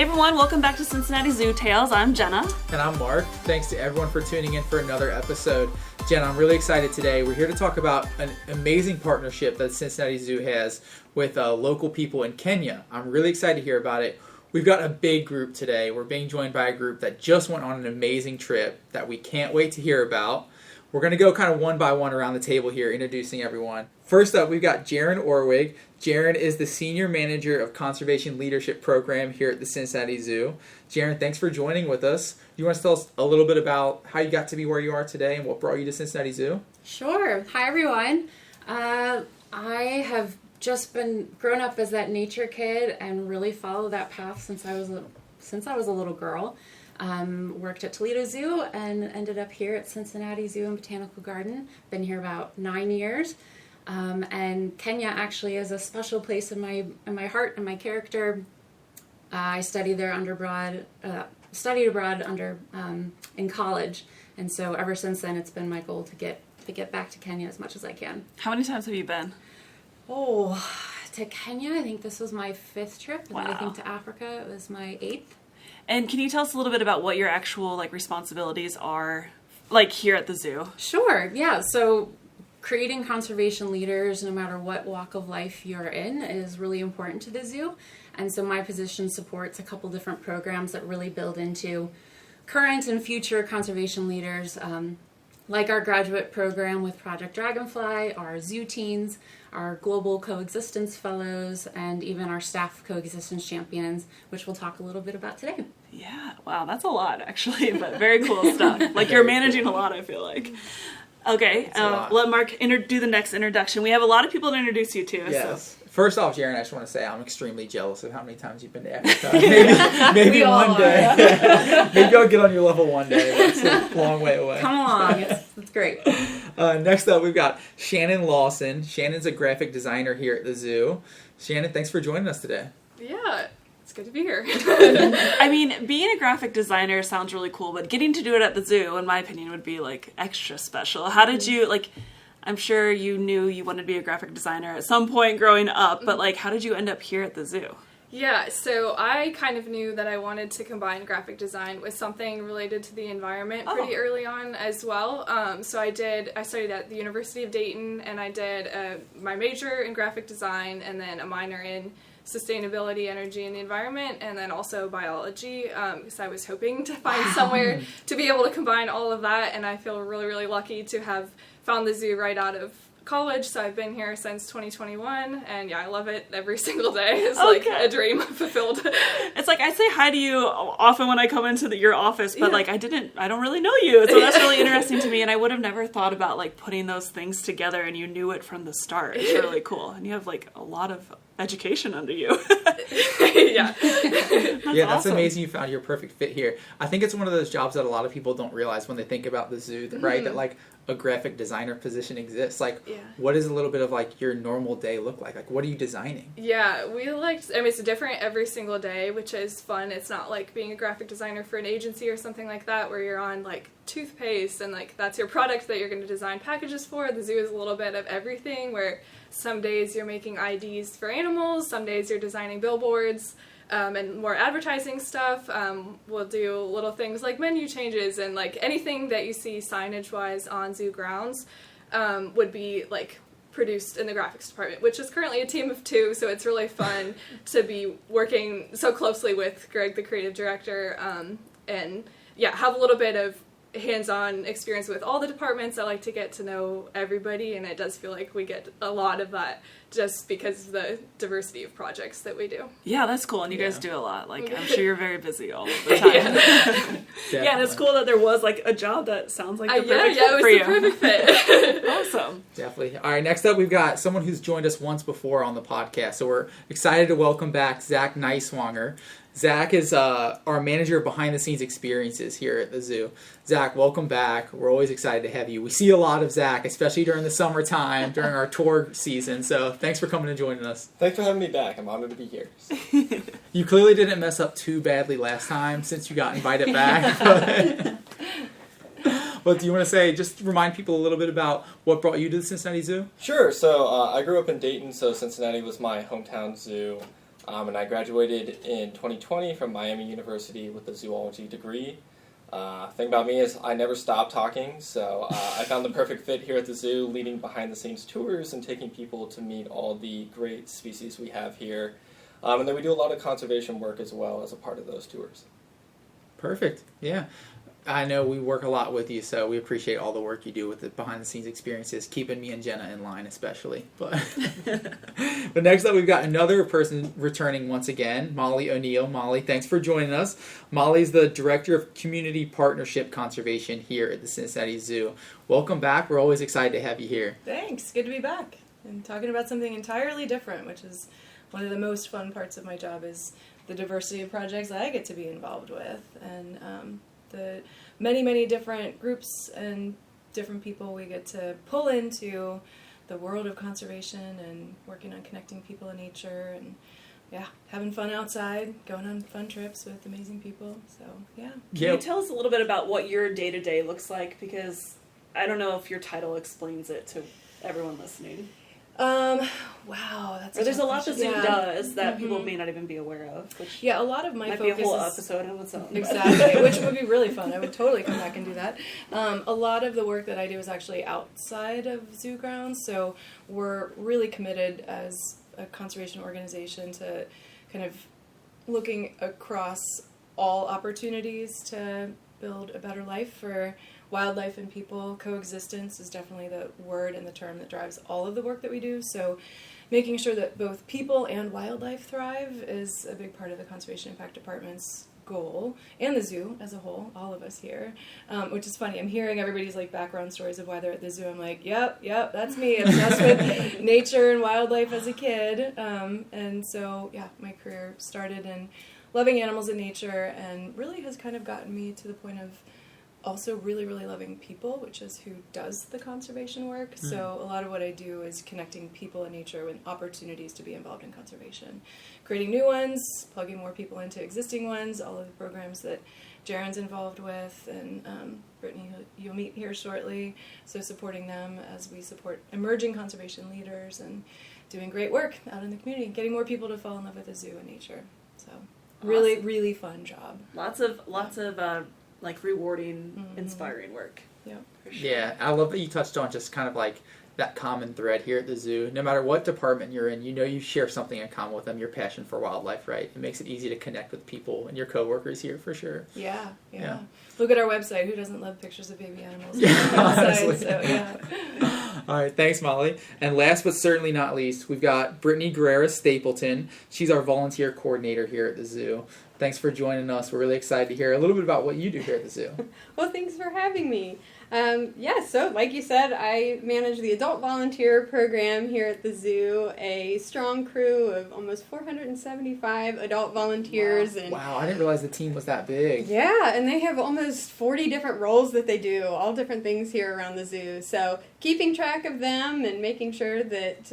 everyone, welcome back to Cincinnati Zoo Tales. I'm Jenna. And I'm Mark. Thanks to everyone for tuning in for another episode. Jenna, I'm really excited today. We're here to talk about an amazing partnership that Cincinnati Zoo has with local people in Kenya. I'm really excited to hear about it. We've got a big group today. We're being joined by a group that just went on an amazing trip that we can't wait to hear about. We're going to go kind of one by one around the table here, introducing everyone. First up, we've got Jaron Orwig. Jaron is the Senior Manager of Conservation Leadership Program here at the Cincinnati Zoo. Jaron, thanks for joining with us. You want to tell us a little bit about how you got to be where you are today and what brought you to Cincinnati Zoo? Sure. Hi, everyone. I have just been grown up as that nature kid and really followed that path since I was a little girl. Worked at Toledo Zoo and ended up here at Cincinnati Zoo and Botanical Garden. Been here about 9 years. And Kenya actually is a special place in my heart and my character. I studied there studied abroad in college, and so ever since then it's been my goal to get back to Kenya as much as I can. How many times have you been? Oh, to Kenya, I think this was my 5th trip, and Wow. then I think to Africa it was my 8th. And can you tell us a little bit about what your actual responsibilities are here at the zoo? Sure, yeah. So creating conservation leaders, no matter what walk of life you're in, is really important to the zoo. And so my position supports a couple different programs that really build into current and future conservation leaders, like our graduate program with Project Dragonfly, our zoo teens, our global coexistence fellows, and even our staff coexistence champions, which we'll talk a little bit about today. Yeah, wow, that's a lot actually, but very cool stuff. You're managing a lot, I feel like. Okay, let Mark do the next introduction. We have a lot of people to introduce you to. Yes. So. First off, Jaron, I just want to say I'm extremely jealous of how many times you've been to Africa. Maybe one day. Maybe I'll get on your level one day. That's a long way away. Come along, it's great. Next up, we've got Shannon Lawson. Shannon's a graphic designer here at the zoo. Shannon, thanks for joining us today. Yeah, it's good to be here. I mean, being a graphic designer sounds really cool, but getting to do it at the zoo, in my opinion, would be extra special. How did you I'm sure you knew you wanted to be a graphic designer at some point growing up, but how did you end up here at the zoo? Yeah, so I kind of knew that I wanted to combine graphic design with something related to the environment pretty early on as well. So I studied at the University of Dayton, and I did my major in graphic design and then a minor in sustainability, energy, and the environment, and then also biology, because I was hoping to find somewhere to be able to combine all of that, and I feel really, really lucky to have found the zoo right out of college. So I've been here since 2021, and yeah, I love it every single day. It's like a dream fulfilled. It's I say hi to you often when I come into your office, but I don't really know you, so that's really interesting to me, and I would have never thought about putting those things together, and you knew it from the start. It's really cool, and you have a lot of education under you. Yeah. That's awesome. amazing. You found your perfect fit here. I think it's one of those jobs that a lot of people don't realize when they think about the zoo, right? That a graphic designer position exists. What does a little bit of your normal day look like? What are you designing? Yeah, it's different every single day, which is fun. It's not like being a graphic designer for an agency or something like that, where you're on toothpaste and that's your product that you're going to design packages for. The zoo is a little bit of everything, where some days you're making IDs for animals, some days you're designing billboards, and more advertising stuff. We'll do little things like menu changes, and anything that you see signage-wise on zoo grounds would be produced in the graphics department, which is currently a team of 2, so it's really fun to be working so closely with Greg, the creative director, and have a little bit of hands-on experience with all the departments. I like to get to know everybody, and it does feel like we get a lot of that just because of the diversity of projects that we do. Yeah, that's cool, and you guys do a lot. I'm sure you're very busy all of the time. Yeah, and it's cool that there was a job that sounds like the perfect fit for you. Yeah, it was the perfect fit. Awesome. Definitely. All right, next up we've got someone who's joined us once before on the podcast, so we're excited to welcome back Zach Neiswanger. Zach is our manager of behind-the-scenes experiences here at the zoo. Zach, welcome back. We're always excited to have you. We see a lot of Zach, especially during the summertime, during our tour season, so thanks for coming and joining us. Thanks for having me back. I'm honored to be here. You clearly didn't mess up too badly last time since you got invited back. But do you want to just remind people a little bit about what brought you to the Cincinnati Zoo? Sure. So I grew up in Dayton, so Cincinnati was my hometown zoo. And I graduated in 2020 from Miami University with a zoology degree. Thing about me is I never stop talking, so I found the perfect fit here at the zoo, leading behind-the-scenes tours and taking people to meet all the great species we have here. And then we do a lot of conservation work as well as a part of those tours. Perfect. Yeah. I know we work a lot with you, so we appreciate all the work you do with the behind-the-scenes experiences, keeping me and Jenna in line especially. But next up, we've got another person returning once again, Molly O'Neill. Molly, thanks for joining us. Molly's the Director of Community Partnership Conservation here at the Cincinnati Zoo. Welcome back. We're always excited to have you here. Thanks. Good to be back and talking about something entirely different, which is one of the most fun parts of my job is the diversity of projects I get to be involved with. And the many different groups and different people we get to pull into the world of conservation and working on connecting people and nature and having fun outside, going on fun trips with amazing people. So Can you tell us a little bit about what your day-to-day looks like? Because I don't know if your title explains it to everyone listening. Wow, that's there's a lot the zoo yeah. does that people may not even be aware of. Which a lot of my might focus be a whole is episode on its own. Exactly, which would be really fun. I would totally come back and do that. A lot of the work that I do is actually outside of zoo grounds, so we're really committed as a conservation organization to kind of looking across all opportunities to build a better life for wildlife and people. Coexistence is definitely the word and the term that drives all of the work that we do. So making sure that both people and wildlife thrive is a big part of the Conservation Impact Department's goal, and the zoo as a whole, all of us here, which is funny. I'm hearing everybody's like background stories of why they're at the zoo. I'm like, yep, that's me, obsessed with nature and wildlife as a kid. And so, my career started in loving animals and nature and really has kind of gotten me to the point of also really loving people, which is who does the conservation work. Mm-hmm. So a lot of what I do is connecting people and nature with opportunities to be involved in conservation. Creating new ones, plugging more people into existing ones, all of the programs that Jaren's involved with, and Brittany, who you'll meet here shortly. So supporting them as we support emerging conservation leaders and doing great work out in the community, getting more people to fall in love with the zoo and nature. So really fun job. Lots of like rewarding, inspiring work. Yeah. For sure. Yeah, I love that you touched on just kind of like that common thread here at the zoo. No matter what department you're in, you share something in common with them, your passion for wildlife, right? It makes it easy to connect with people and your coworkers here for sure. Yeah. Look at our website. Who doesn't love pictures of baby animals? Honestly. So, All right, thanks, Molly. And last but certainly not least, we've got Brittany Guerrera Stapleton. She's our volunteer coordinator here at the zoo. Thanks for joining us. We're really excited to hear a little bit about what you do here at the zoo. Well, thanks for having me. So like you said, I manage the adult volunteer program here at the zoo, a strong crew of almost 475 adult volunteers. Wow, I didn't realize the team was that big. Yeah, and they have almost 40 different roles that they do, all different things here around the zoo. So keeping track of them and making sure that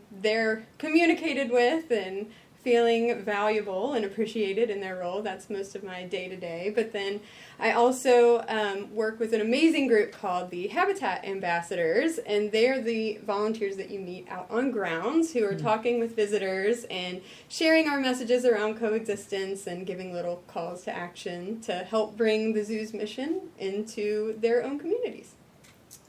they're communicated with and feeling valuable and appreciated in their role. That's most of my day-to-day. But then I also work with an amazing group called the Habitat Ambassadors, and they're the volunteers that you meet out on grounds who are talking with visitors and sharing our messages around coexistence and giving little calls to action to help bring the zoo's mission into their own communities.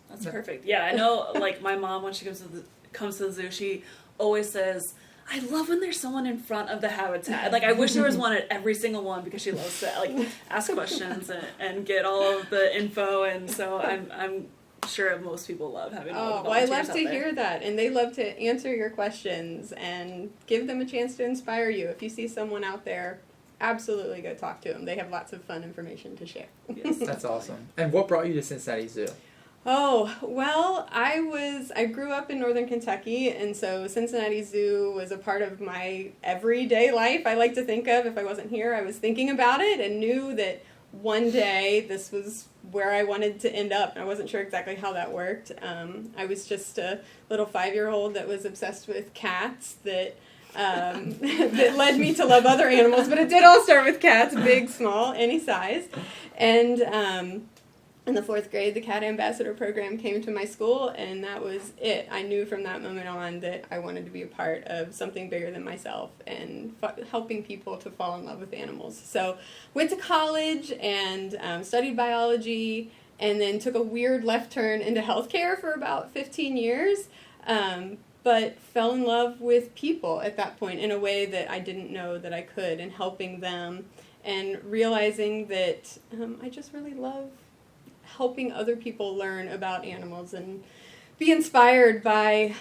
That's perfect. Yeah, I know, like, my mom, when she comes to the zoo, she always says, I love when there's someone in front of the habitat. Like, I wish there was one at every single one, because she loves to, like, ask questions and get all of the info. And so I'm sure most people love having all the volunteers I love to out there. hear that. And they love to answer your questions and give them a chance to inspire you. If you see someone out there, absolutely go talk to them. They have lots of fun information to share. Yes. That's awesome. And what brought you to Cincinnati Zoo? Oh, well, I grew up in northern Kentucky, and so Cincinnati Zoo was a part of my everyday life. I like to think of, if I wasn't here, I was thinking about it and knew that one day this was where I wanted to end up. I wasn't sure exactly how that worked. I was just a little 5-year-old that was obsessed with cats that led me to love other animals, but it did all start with cats, big, small, any size. And in the 4th grade, the Cat Ambassador program came to my school, and that was it. I knew from that moment on that I wanted to be a part of something bigger than myself and helping people to fall in love with animals. So went to college and studied biology, and then took a weird left turn into healthcare for about 15 years, but fell in love with people at that point in a way that I didn't know that I could, and helping them, and realizing that I just really love helping other people learn about animals and be inspired by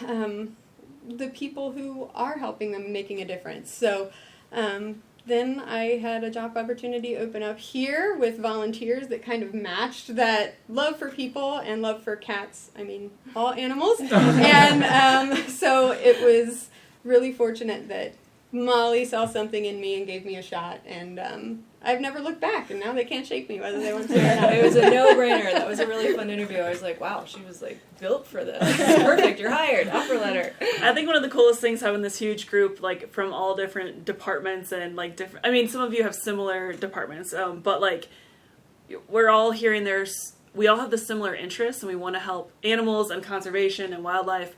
the people who are helping them, making a difference. So then I had a job opportunity open up here with volunteers that kind of matched that love for people and love for cats, all animals. And so it was really fortunate that Molly saw something in me and gave me a shot, and I've never looked back, and now they can't shake me whether they want to or not. It was a no-brainer. That was a really fun interview. I was like, wow, she was like built for this. This is perfect. You're hired. Offer letter. I think one of the coolest things having this huge group, like from all different departments and like different. Some of you have similar departments, but like we're all hearing we all have the similar interests, and we want to help animals and conservation and wildlife.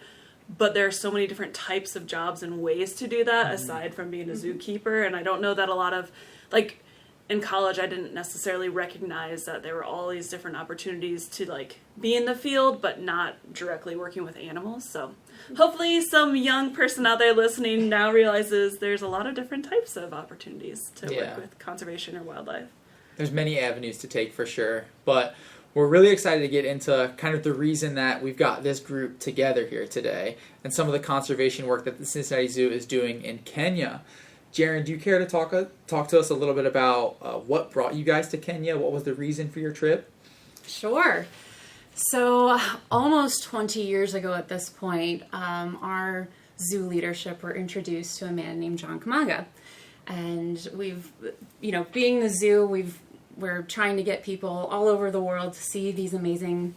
But there are so many different types of jobs and ways to do that aside from being a zookeeper. And I don't know that a lot of, like, in college, I didn't necessarily recognize that there were all these different opportunities to, like, be in the field, but not directly working with animals. So hopefully some young person out there listening now realizes there's a lot of different types of opportunities to work with conservation or wildlife. There's many avenues to take for sure, but we're really excited to get into kind of the reason that we've got this group together here today and some of the conservation work that the Cincinnati Zoo is doing in Kenya. Jaren, do you care to talk to us a little bit about what brought you guys to Kenya? What was the reason for your trip? Sure. So almost 20 years ago at this point, our zoo leadership were introduced to a man named John Kamanga. And we've, being the zoo, we're trying to get people all over the world to see these amazing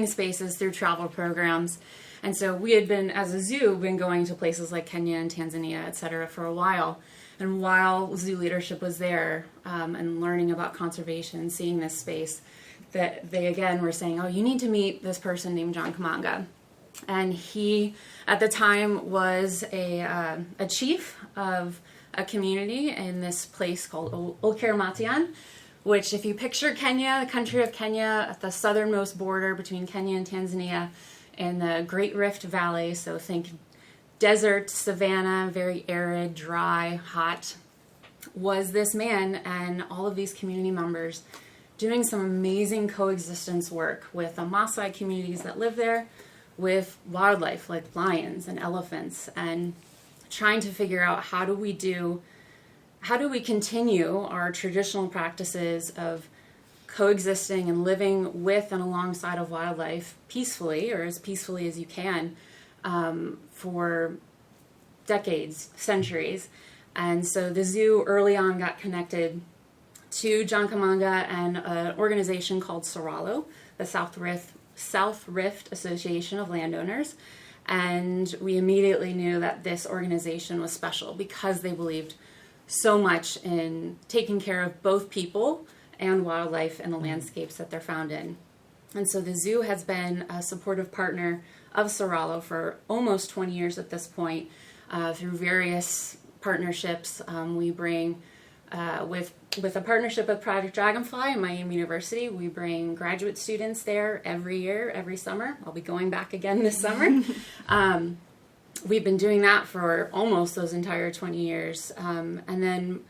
spaces through travel programs. And so we had been, as a zoo, going to places like Kenya and Tanzania, et cetera, for a while. And while zoo leadership was there and learning about conservation, seeing this space, that they again were saying, oh, you need to meet this person named John Kamanga. And he, at the time, was a chief of a community in this place called Olkermatian, which if you picture Kenya, the country of Kenya, at the southernmost border between Kenya and Tanzania, in the Great Rift Valley, so think desert, savanna, very arid, dry, hot, was this man and all of these community members doing some amazing coexistence work with the Masai communities that live there, with wildlife like lions and elephants, and trying to figure out how do we continue our traditional practices of coexisting and living with and alongside of wildlife peacefully, or as peacefully as you can, for decades, centuries. And so the zoo early on got connected to John Kamanga and an organization called SORALO, the South Rift Association of Landowners. And we immediately knew that this organization was special because they believed so much in taking care of both people and wildlife and the landscapes that they're found in. And so the zoo has been a supportive partner of SORALO for almost 20 years at this point, through various partnerships. We bring, with a partnership with Project Dragonfly and Miami University, we bring graduate students there every year, every summer. I'll be going back again this summer. We've been doing that for almost those entire 20 years. And then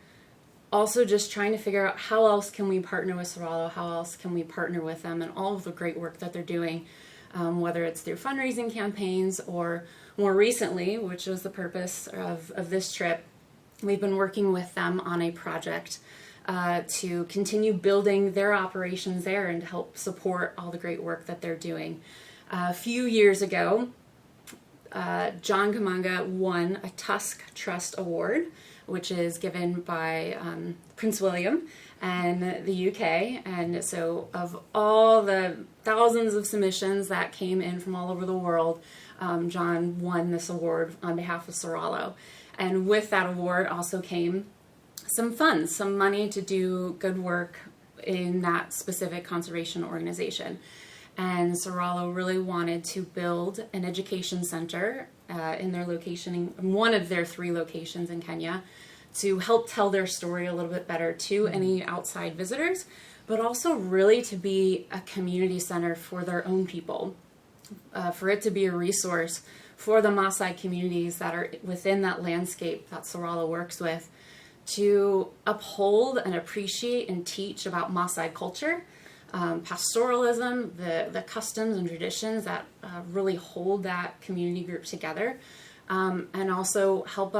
also just trying to figure out how else can we partner with SORALO, how else can we partner with them and all of the great work that they're doing, whether it's through fundraising campaigns or more recently, which was the purpose of this trip, we've been working with them on a project to continue building their operations there and to help support all the great work that they're doing. A few years ago, John Kamanga won a Tusk Trust Award, which is given by Prince William and the UK. And so of all the thousands of submissions that came in from all over the world, John won this award on behalf of SORALO. And with that award also came some funds, some money to do good work in that specific conservation organization. And SORALO really wanted to build an education center in their location, in one of their 3 locations in Kenya, to help tell their story a little bit better to any outside visitors, but also really to be a community center for their own people, for it to be a resource for the Masai communities that are within that landscape that SORALO works with, to uphold and appreciate and teach about Masai culture, pastoralism, the customs and traditions that really hold that community group together, and also help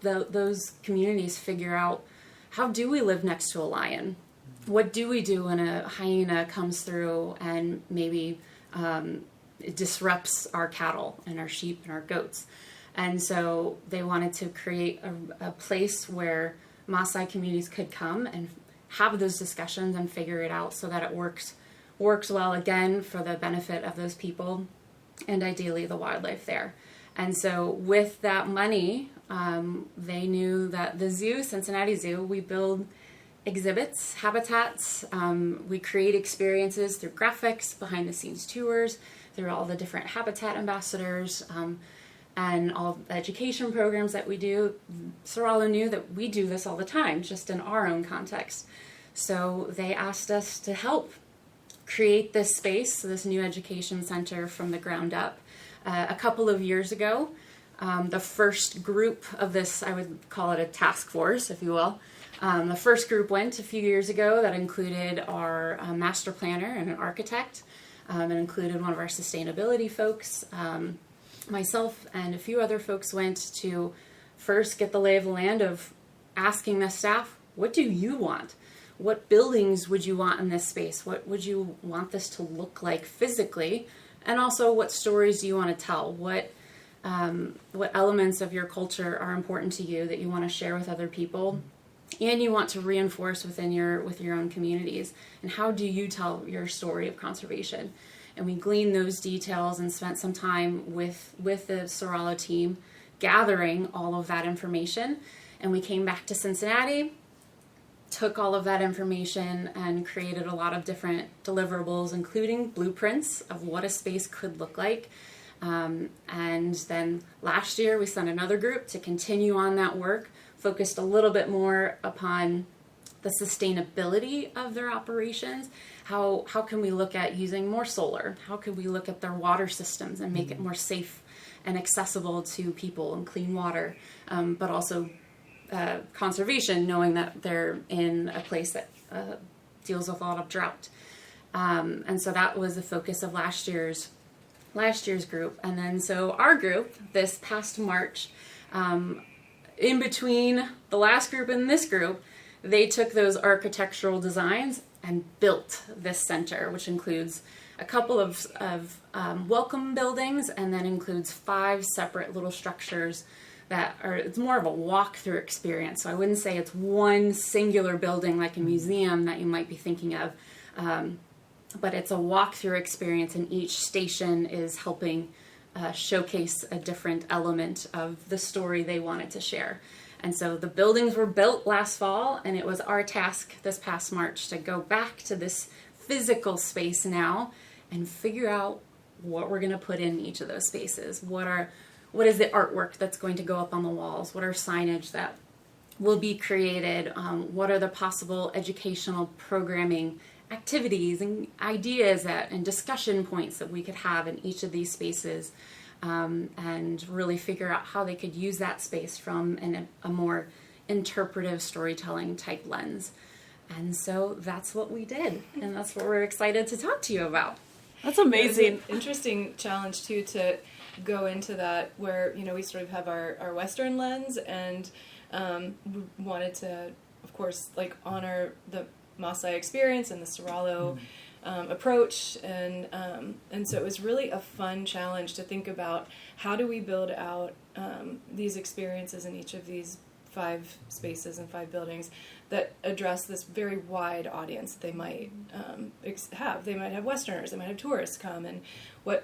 those communities figure out, how do we live next to a lion? What do we do when a hyena comes through and maybe it disrupts our cattle and our sheep and our goats? And so they wanted to create a place where Masai communities could come and have those discussions and figure it out so that it works well, again, for the benefit of those people and ideally the wildlife there. And so with that money, they knew that the zoo, Cincinnati Zoo, we build exhibits, habitats, we create experiences through graphics, behind the scenes tours, through all the different habitat ambassadors, and all the education programs that we do. SORALO knew that we do this all the time, just in our own context. So they asked us to help create this space, this new education center from the ground up. A couple of years ago, the first group of this, I would call it a task force, if you will. The first group went a few years ago that included our master planner and an architect. It included one of our sustainability folks. Myself and a few other folks went to first get the lay of the land of asking the staff, what do you want? What buildings would you want in this space? What would you want this to look like physically? And also, what stories do you want to tell? What elements of your culture are important to you that you want to share with other people, and you want to reinforce with your own communities? And how do you tell your story of conservation? And we gleaned those details and spent some time with the SORALO team gathering all of that information. And we came back to Cincinnati, took all of that information and created a lot of different deliverables, including blueprints of what a space could look like. And then last year we sent another group to continue on that work, focused a little bit more upon the sustainability of their operations. How can we look at using more solar? How could we look at their water systems and make it more safe and accessible to people and clean water, but also conservation, knowing that they're in a place that deals with a lot of drought. And so that was the focus of last year's group. And then so our group, this past March, in between the last group and this group, they took those architectural designs and built this center, which includes a couple of welcome buildings, and then includes 5 separate little structures that are, it's more of a walk-through experience. So I wouldn't say it's one singular building like a museum that you might be thinking of, but it's a walk-through experience, and each station is helping showcase a different element of the story they wanted to share. And so the buildings were built last fall, and it was our task this past March to go back to this physical space now and figure out what we're going to put in each of those spaces. What is the artwork that's going to go up on the walls? What are signage that will be created? What are the possible educational programming activities and ideas and discussion points that we could have in each of these spaces? And really figure out how they could use that space from a more interpretive storytelling type lens. And so that's what we did, and that's what we're excited to talk to you about. That's amazing. It was an interesting challenge too to go into that, where we sort of have our Western lens, and we wanted to, of course, honor the Masai experience and the SORALO approach, and so it was really a fun challenge to think about how do we build out these experiences in each of these 5 spaces and 5 buildings that address this very wide audience they might have. They might have Westerners, they might have tourists come, and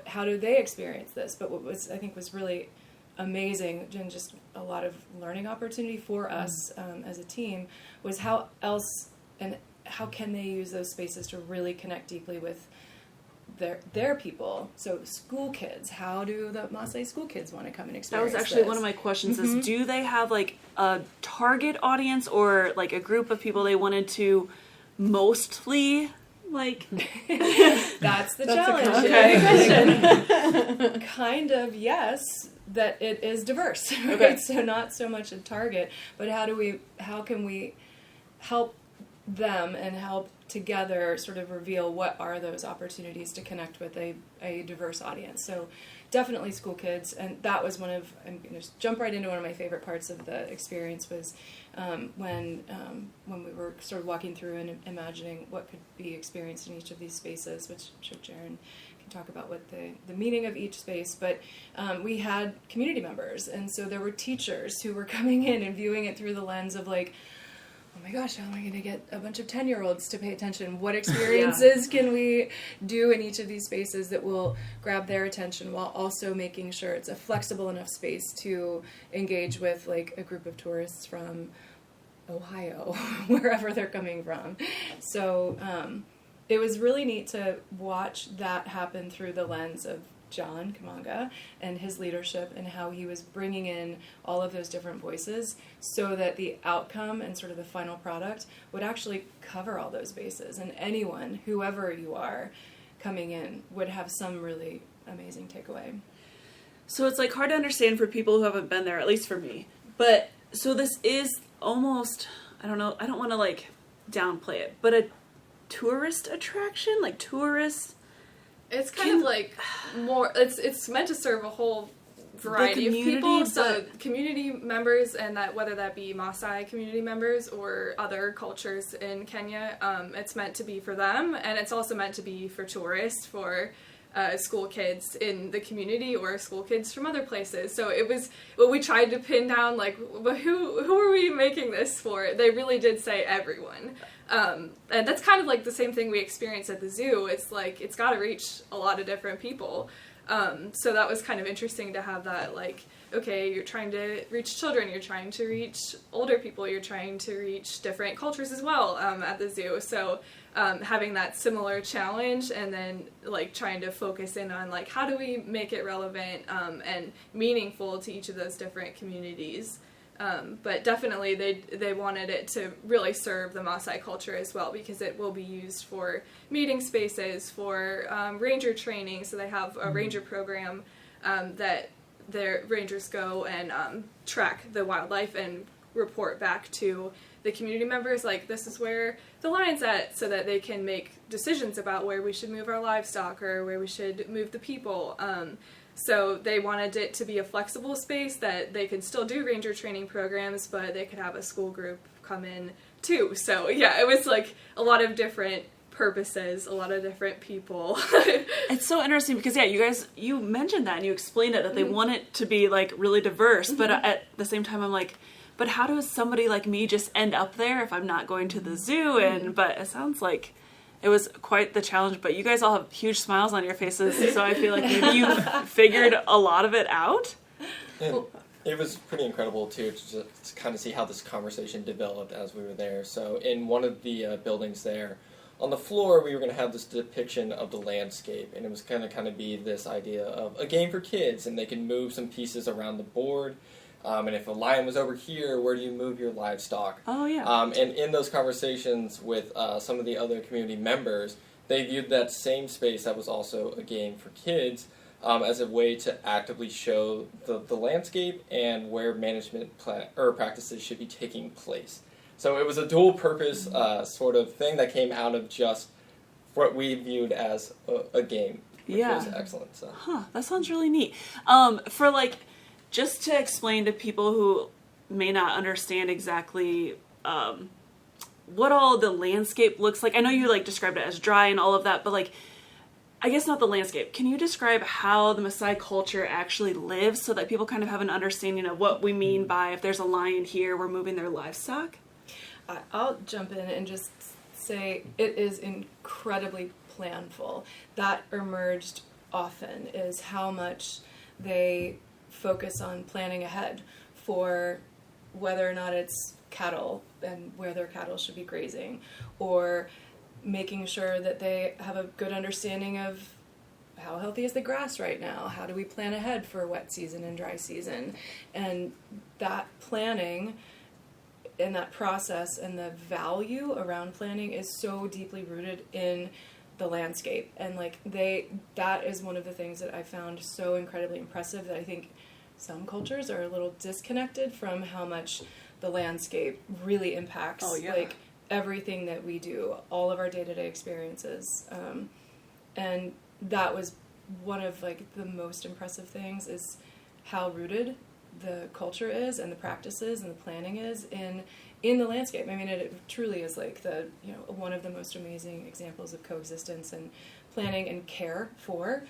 how do they experience this? But what was, I think, was really amazing and just a lot of learning opportunity for us as a team was how else and how can they use those spaces to really connect deeply with their people? So school kids, how do the Masai school kids want to come and experience That was actually this? one of my questions is, do they have like a target audience or like a group of people they wanted to mostly like? That's the That's challenge. Kind of, yes, that it is diverse. Right? Okay. So not so much a target, but how can we help them and help together sort of reveal what are those opportunities to connect with a diverse audience. So definitely school kids, and that was I'm going to just jump right into one of my favorite parts of the experience was when we were sort of walking through and imagining what could be experienced in each of these spaces, which I'm sure Jaren can talk about what the meaning of each space, but we had community members, and so there were teachers who were coming in and viewing it through the lens of like, oh my gosh, how am I going to get a bunch of 10-year-olds to pay attention? What experiences can we do in each of these spaces that will grab their attention while also making sure it's a flexible enough space to engage with like a group of tourists from Ohio, wherever they're coming from. So it was really neat to watch that happen through the lens of John Kamanga and his leadership and how he was bringing in all of those different voices so that the outcome and sort of the final product would actually cover all those bases, and anyone, whoever you are, coming in would have some really amazing takeaway. So it's like hard to understand for people who haven't been there, at least for me. But so this is almost, I don't know, I don't want to like downplay it, but a tourist attraction, like tourists. It's kind of like more, it's meant to serve a whole variety of people. So community members, and that whether that be Masai community members or other cultures in Kenya, it's meant to be for them, and it's also meant to be for tourists, for school kids in the community or school kids from other places. So it was, well, we tried to pin down like, who are we making this for? They really did say everyone. And that's kind of like the same thing we experience at the zoo. It's like, it's got to reach a lot of different people. So that was kind of interesting to have that, like, okay, you're trying to reach children, you're trying to reach older people, you're trying to reach different cultures as well at the zoo. So having that similar challenge, and then like trying to focus in on like, how do we make it relevant and meaningful to each of those different communities. But definitely they wanted it to really serve the Masai culture as well, because it will be used for meeting spaces, for ranger training. So they have a ranger program that their rangers go and track the wildlife and report back to the community members, like, this is where the lion's at, so that they can make decisions about where we should move our livestock or where we should move the people. So they wanted it to be a flexible space that they could still do ranger training programs, but they could have a school group come in too. So yeah, it was like a lot of different purposes, a lot of different people. It's so interesting because yeah, you mentioned that and you explained it, that they want it to be like really diverse, but at the same time I'm like, but how does somebody like me just end up there if I'm not going to the zoo? And but it sounds like it was quite the challenge, but you guys all have huge smiles on your faces, so I feel like maybe you figured a lot of it out. And it was pretty incredible, too, to just kind of see how this conversation developed as we were there. So in one of the buildings there, on the floor, we were going to have this depiction of the landscape, and it was going to kind of be this idea of a game for kids, and they can move some pieces around the board. And if a lion was over here, where do you move your livestock? Oh, yeah. And in those conversations with some of the other community members, they viewed that same space that was also a game for kids as a way to actively show the landscape and where management practices should be taking place. So it was a dual-purpose sort of thing that came out of just what we viewed as a game, which was excellent. So. Huh, that sounds really neat. For like, just to explain to people who may not understand exactly what all the landscape looks like. I know you like described it as dry and all of that, but like, I guess not the landscape. Can you describe how the Masai culture actually lives so that people kind of have an understanding of what we mean by if there's a lion here, we're moving their livestock? I'll jump in and just say it is incredibly planful. That emerged often is how much they focus on planning ahead for whether or not it's cattle and where their cattle should be grazing, or making sure that they have a good understanding of how healthy is the grass right now, how do we plan ahead for wet season and dry season. And that planning and that process and the value around planning is so deeply rooted in the landscape. And like that is one of the things that I found so incredibly impressive, that I think some cultures are a little disconnected from how much the landscape really impacts like everything that we do, all of our day-to-day experiences. And that was one of like the most impressive things, is how rooted the culture is and the practices and the planning is in the landscape. I mean, it truly is like one of the most amazing examples of coexistence and planning and care for,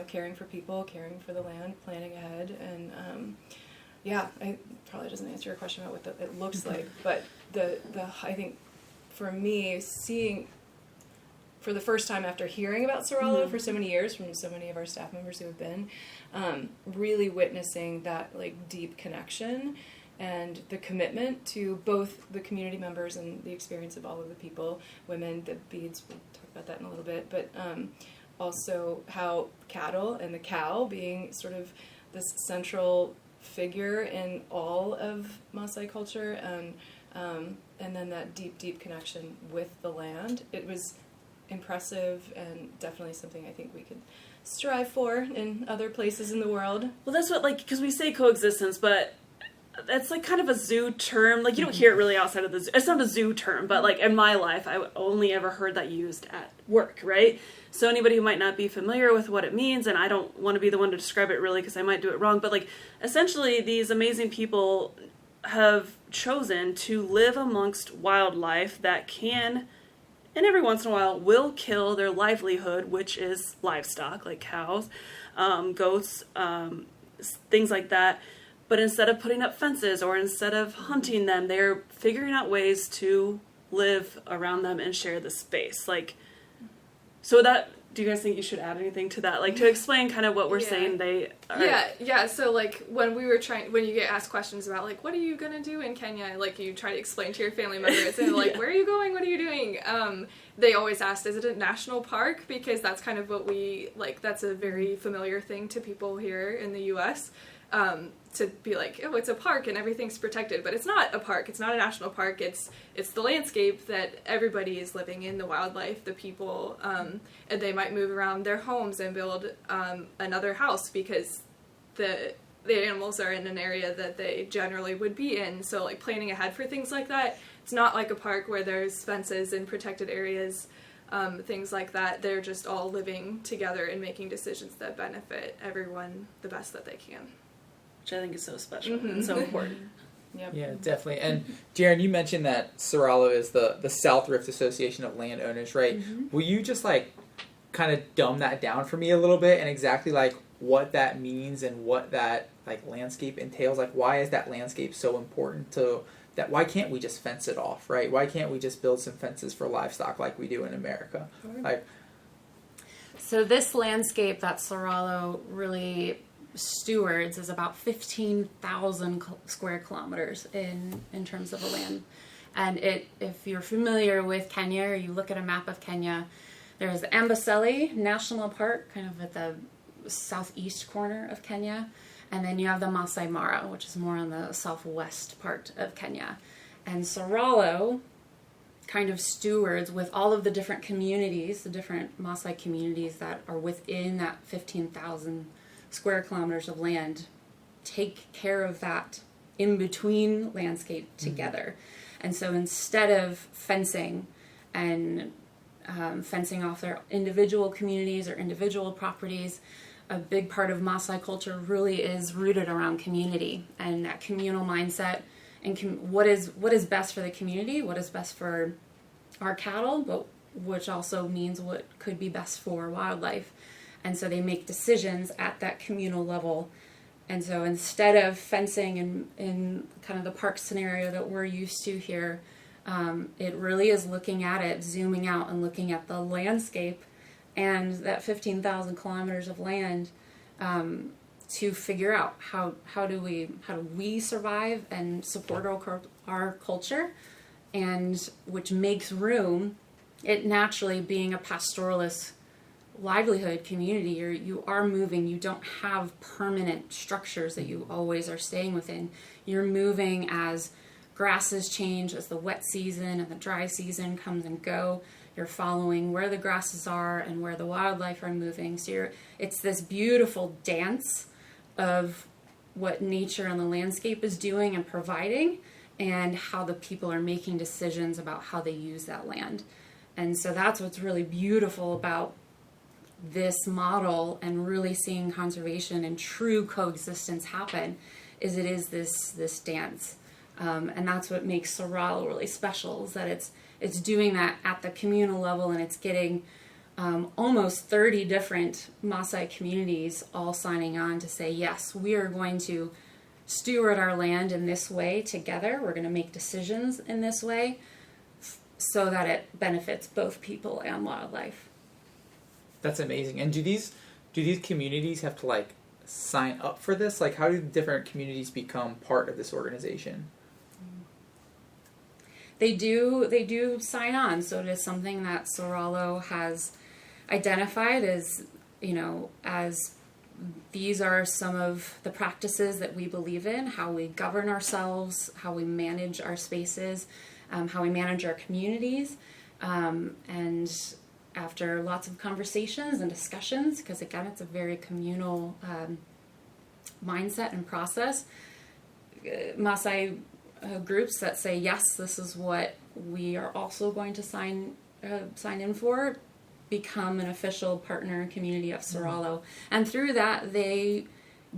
caring for people, caring for the land, planning ahead. And it probably doesn't answer your question about what it looks like, but I think for me, seeing for the first time after hearing about SORALO for so many years from so many of our staff members who have been, really witnessing that like deep connection and the commitment to both the community members and the experience of all of the people, women, the beads, we'll talk about that in a little bit, but also how cattle and the cow being sort of this central figure in all of Masai culture, and then that deep connection with the land. It was impressive and definitely something I think we could strive for in other places in the world. Well, that's what, like, because we say coexistence, but that's like kind of a zoo term. Like, you don't hear it really outside of the zoo. It's not a zoo term, but like in my life, I only ever heard that used at work, right? So anybody who might not be familiar with what it means, and I don't want to be the one to describe it really because I might do it wrong, but like essentially these amazing people have chosen to live amongst wildlife that can, and every once in a while will kill their livelihood, which is livestock, like cows, goats, things like that. But instead of putting up fences or instead of hunting them, they're figuring out ways to live around them and share the space. Like, so that, do you guys think you should add anything to that? Like, to explain kind of what we're saying they are... Yeah. So, like, when you get asked questions about, like, what are you going to do in Kenya? Like, you try to explain to your family members, and like, where are you going? What are you doing? They always asked, is it a national park? Because that's kind of what that's a very familiar thing to people here in the U.S., to be like, oh, it's a park and everything's protected, but it's not a park. It's not a national park. It's the landscape that everybody is living in, the wildlife, the people, and they might move around their homes and build another house because the animals are in an area that they generally would be in. So like planning ahead for things like that. It's not like a park where there's fences and protected areas, things like that. They're just all living together and making decisions that benefit everyone the best that they can. Which I think is so special and so important. Yep. Yeah, definitely. And Jaren, you mentioned that SORALO is the South Rift Association of Landowners, right? Mm-hmm. Will you just like kind of dumb that down for me a little bit and exactly like what that means and what that like landscape entails? Like, why is that landscape so important to that? Why can't we just fence it off, right? Why can't we just build some fences for livestock like we do in America? Sure. Like, so this landscape that SORALO really stewards is about 15,000 square kilometers in terms of the land. And if you're familiar with Kenya, or you look at a map of Kenya, there's Amboseli National Park, kind of at the southeast corner of Kenya, and then you have the Masai Mara, which is more on the southwest part of Kenya. And SORALO kind of stewards with all of the different communities, the different Masai communities that are within that 15,000 square kilometers of land, take care of that in-between landscape together. And so instead of fencing and fencing off their individual communities or individual properties, a big part of Maasai culture really is rooted around community and that communal mindset and what is best for the community, what is best for our cattle, but which also means what could be best for wildlife. And so they make decisions at that communal level. And so instead of fencing in kind of the park scenario that we're used to here, it really is looking at it, zooming out and looking at the landscape and that 15,000 kilometers of land to figure out how do we survive and support our culture, and which makes room, it naturally being a pastoralist livelihood community, you are moving. You don't have permanent structures that you always are staying within. You're moving as grasses change, as the wet season and the dry season comes and go. You're following where the grasses are and where the wildlife are moving. So it's this beautiful dance of what nature and the landscape is doing and providing, and how the people are making decisions about how they use that land. And so that's what's really beautiful about this model, and really seeing conservation and true coexistence happen, is it is this dance. And that's what makes SORALO really special, is that it's doing that at the communal level, and it's getting almost 30 different Masai communities all signing on to say, yes, we are going to steward our land in this way together. We're going to make decisions in this way so that it benefits both people and wildlife. That's amazing. And do these communities have to like sign up for this? Like, how do different communities become part of this organization? They do sign on. So it is something that SORALO has identified as, as these are some of the practices that we believe in, how we govern ourselves, how we manage our spaces, how we manage our communities, and after lots of conversations and discussions, because again, it's a very communal mindset and process, Masai groups that say, yes, this is what we are also going to sign in for, become an official partner community of SORALO. And through that, they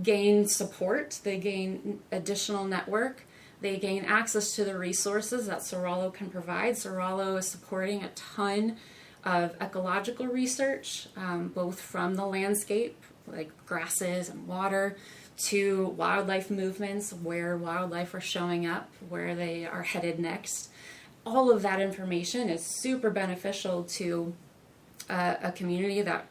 gain support, they gain additional network, they gain access to the resources that SORALO can provide. SORALO is supporting a ton of ecological research, both from the landscape, like grasses and water, to wildlife movements, where wildlife are showing up, where they are headed next. All of that information is super beneficial to a community that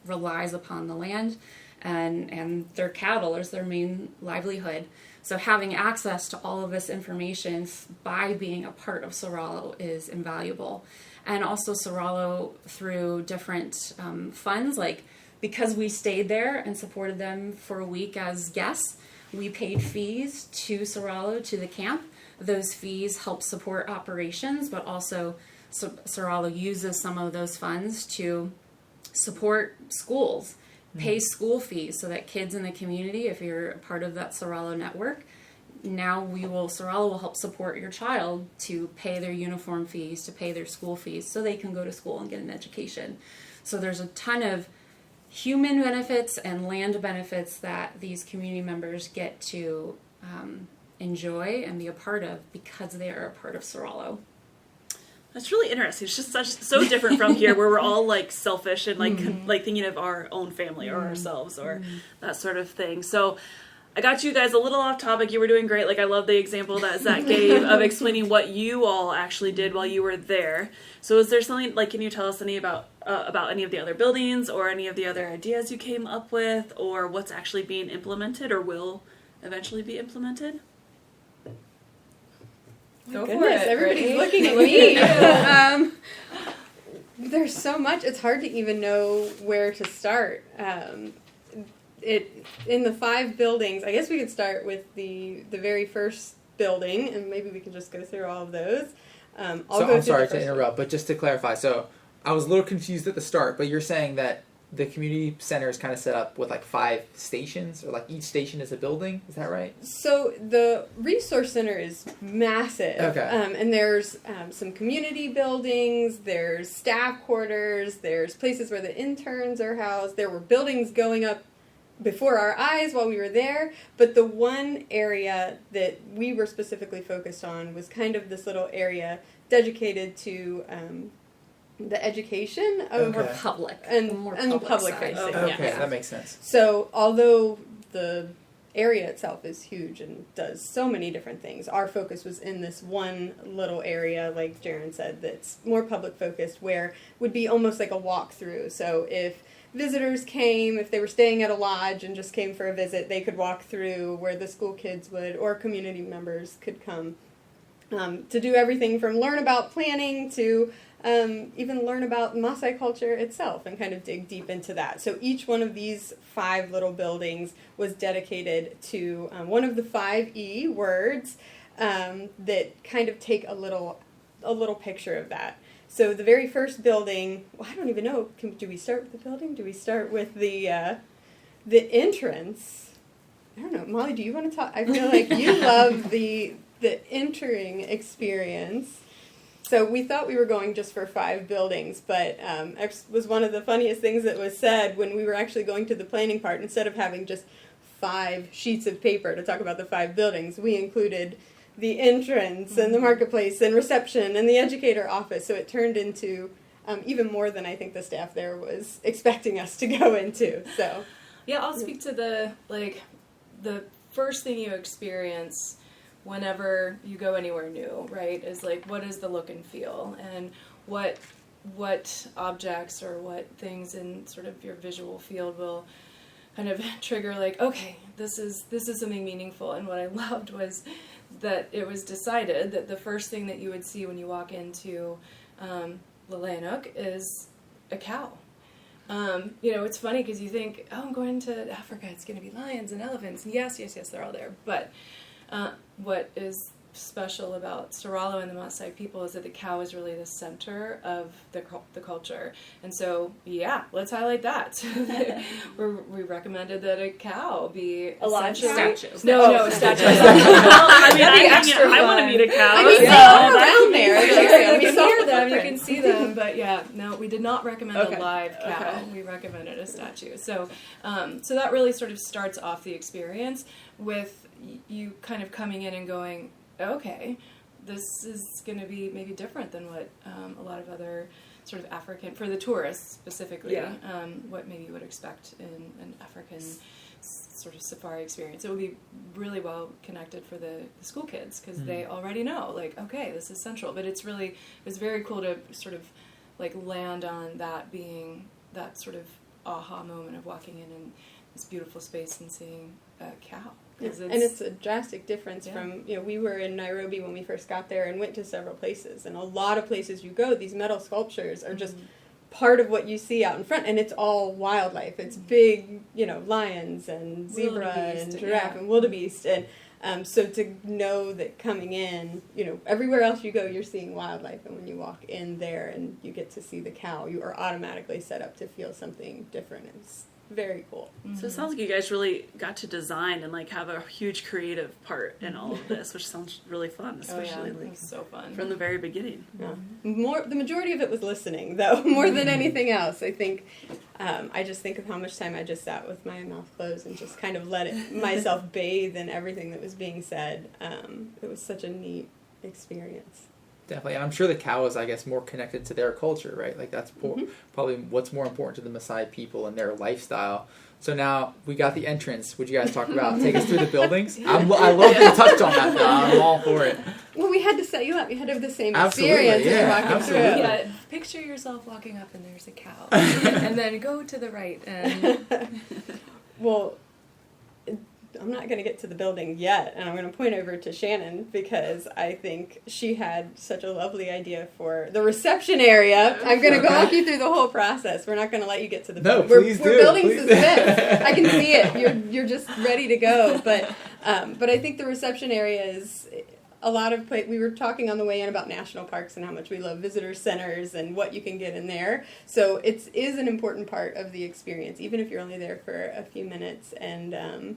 relies upon the land and their cattle as their main livelihood. So having access to all of this information by being a part of SORALO is invaluable. And also SORALO, through different funds, like because we stayed there and supported them for a week as guests, we paid fees to SORALO, to the camp. Those fees help support operations, but also SORALO uses some of those funds to support schools, pay school fees, so that kids in the community, if you're a part of that SORALO network, now SORALO will help support your child to pay their uniform fees, to pay their school fees, so they can go to school and get an education. So there's a ton of human benefits and land benefits that these community members get to enjoy and be a part of because they are a part of SORALO. That's really interesting. It's just so different from here, where we're all like selfish and like like thinking of our own family or ourselves or that sort of thing. So I got you guys a little off topic. You were doing great. Like, I love the example that Zach gave of explaining what you all actually did while you were there. So is there something, like, can you tell us any about any of the other buildings or any of the other ideas you came up with, or what's actually being implemented or will eventually be implemented? Go for it. Everybody's looking at me. There's so much. It's hard to even know where to start. In the 5 buildings, I guess we could start with the very first building, and maybe we can just go through all of those. I'm sorry to interrupt, but just to clarify, so I was a little confused at the start, but you're saying that the community center is kind of set up with like 5 stations, or like each station is a building, is that right? So the resource center is massive. Okay. And there's some community buildings, there's staff quarters, there's places where the interns are housed. There were buildings going up before our eyes while we were there, but the one area that we were specifically focused on was kind of this little area dedicated to the education of More public. and public side. facing. Okay, Yeah. that makes sense. So although the area itself is huge and does so many different things, our focus was in this one little area, like Jaron said, that's more public focused, where would be almost like a walkthrough. So if visitors came, if they were staying at a lodge and just came for a visit, they could walk through where the school kids would, or community members could come to do everything from learn about planning to even learn about Masai culture itself and kind of dig deep into that. So each one of these 5 little buildings was dedicated to one of the 5 E words that kind of take a little picture of that. So the very first building, well, I don't even know, do we start with the building? Do we start with the entrance? I don't know. Molly, do you want to talk? I feel like you love the entering experience. So we thought we were going just for 5 buildings, but it was one of the funniest things that was said when we were actually going to the planning part. Instead of having just 5 sheets of paper to talk about the 5 buildings, we included the entrance and the marketplace and reception and the educator office. So it turned into even more than I think the staff there was expecting us to go into. So yeah, I'll speak to the first thing you experience whenever you go anywhere new, right, is like, what is the look and feel, and what objects or what things in sort of your visual field will kind of trigger, like, okay, this is something meaningful. And what I loved was that it was decided that the first thing that you would see when you walk into Lalayanuk is a cow. It's funny because you think, oh, I'm going to Africa, it's going to be lions and elephants. And yes, they're all there. But what is special about SORALO and the Masai people is that the cow is really the center of the culture. And so, yeah, let's highlight that. So we recommended that a cow be a live statue. No, a statue. Well, I want to meet a cow. I mean, around there. You can hear them, you can see them, but yeah, no, we did not recommend a live cow. Okay. We recommended a statue. So that really sort of starts off the experience with you kind of coming in and going, okay, this is going to be maybe different than what a lot of other sort of African, for the tourists specifically, what maybe you would expect in an African sort of safari experience. It would be really well connected for the school kids because they already know, like, okay, this is central. But it was very cool to sort of like land on that being that sort of aha moment of walking in this beautiful space and seeing a cow. And it's a drastic difference from, we were in Nairobi when we first got there and went to several places. And a lot of places you go, these metal sculptures are just part of what you see out in front. And it's all wildlife. It's big, lions and zebra and giraffe and wildebeest. And so to know that coming in, everywhere else you go, you're seeing wildlife. And when you walk in there and you get to see the cow, you are automatically set up to feel something different. It's very cool. So it sounds like you guys really got to design and like have a huge creative part in all of this, which sounds really fun, especially it was so fun from the very beginning. Yeah. The majority of it was listening, though, more than anything else. I think I just think of how much time I just sat with my mouth closed and just kind of let myself bathe in everything that was being said. It was such a neat experience. Definitely, and I'm sure the cow is, I guess, more connected to their culture, right? Like that's probably what's more important to the Masai people and their lifestyle. So now we got the entrance. Would you guys talk about? Take us through the buildings. I love that you touched on that, though. I'm all for it. Well, we had to set you up. You had to have the same experience as you're walking through. Yeah, picture yourself walking up and there's a cow, and then go to the right. And well, I'm not going to get to the building yet, and I'm going to point over to Shannon because I think she had such a lovely idea for the reception area. I'm going to walk you through the whole process. We're not going to let you get to the building. Please do. We're building suspense. I can see it. You're just ready to go. But I think the reception area is a lot of we were talking on the way in about national parks and how much we love visitor centers and what you can get in there. So it is an important part of the experience, even if you're only there for a few minutes. And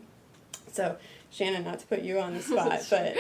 so, Shannon, not to put you on the spot, but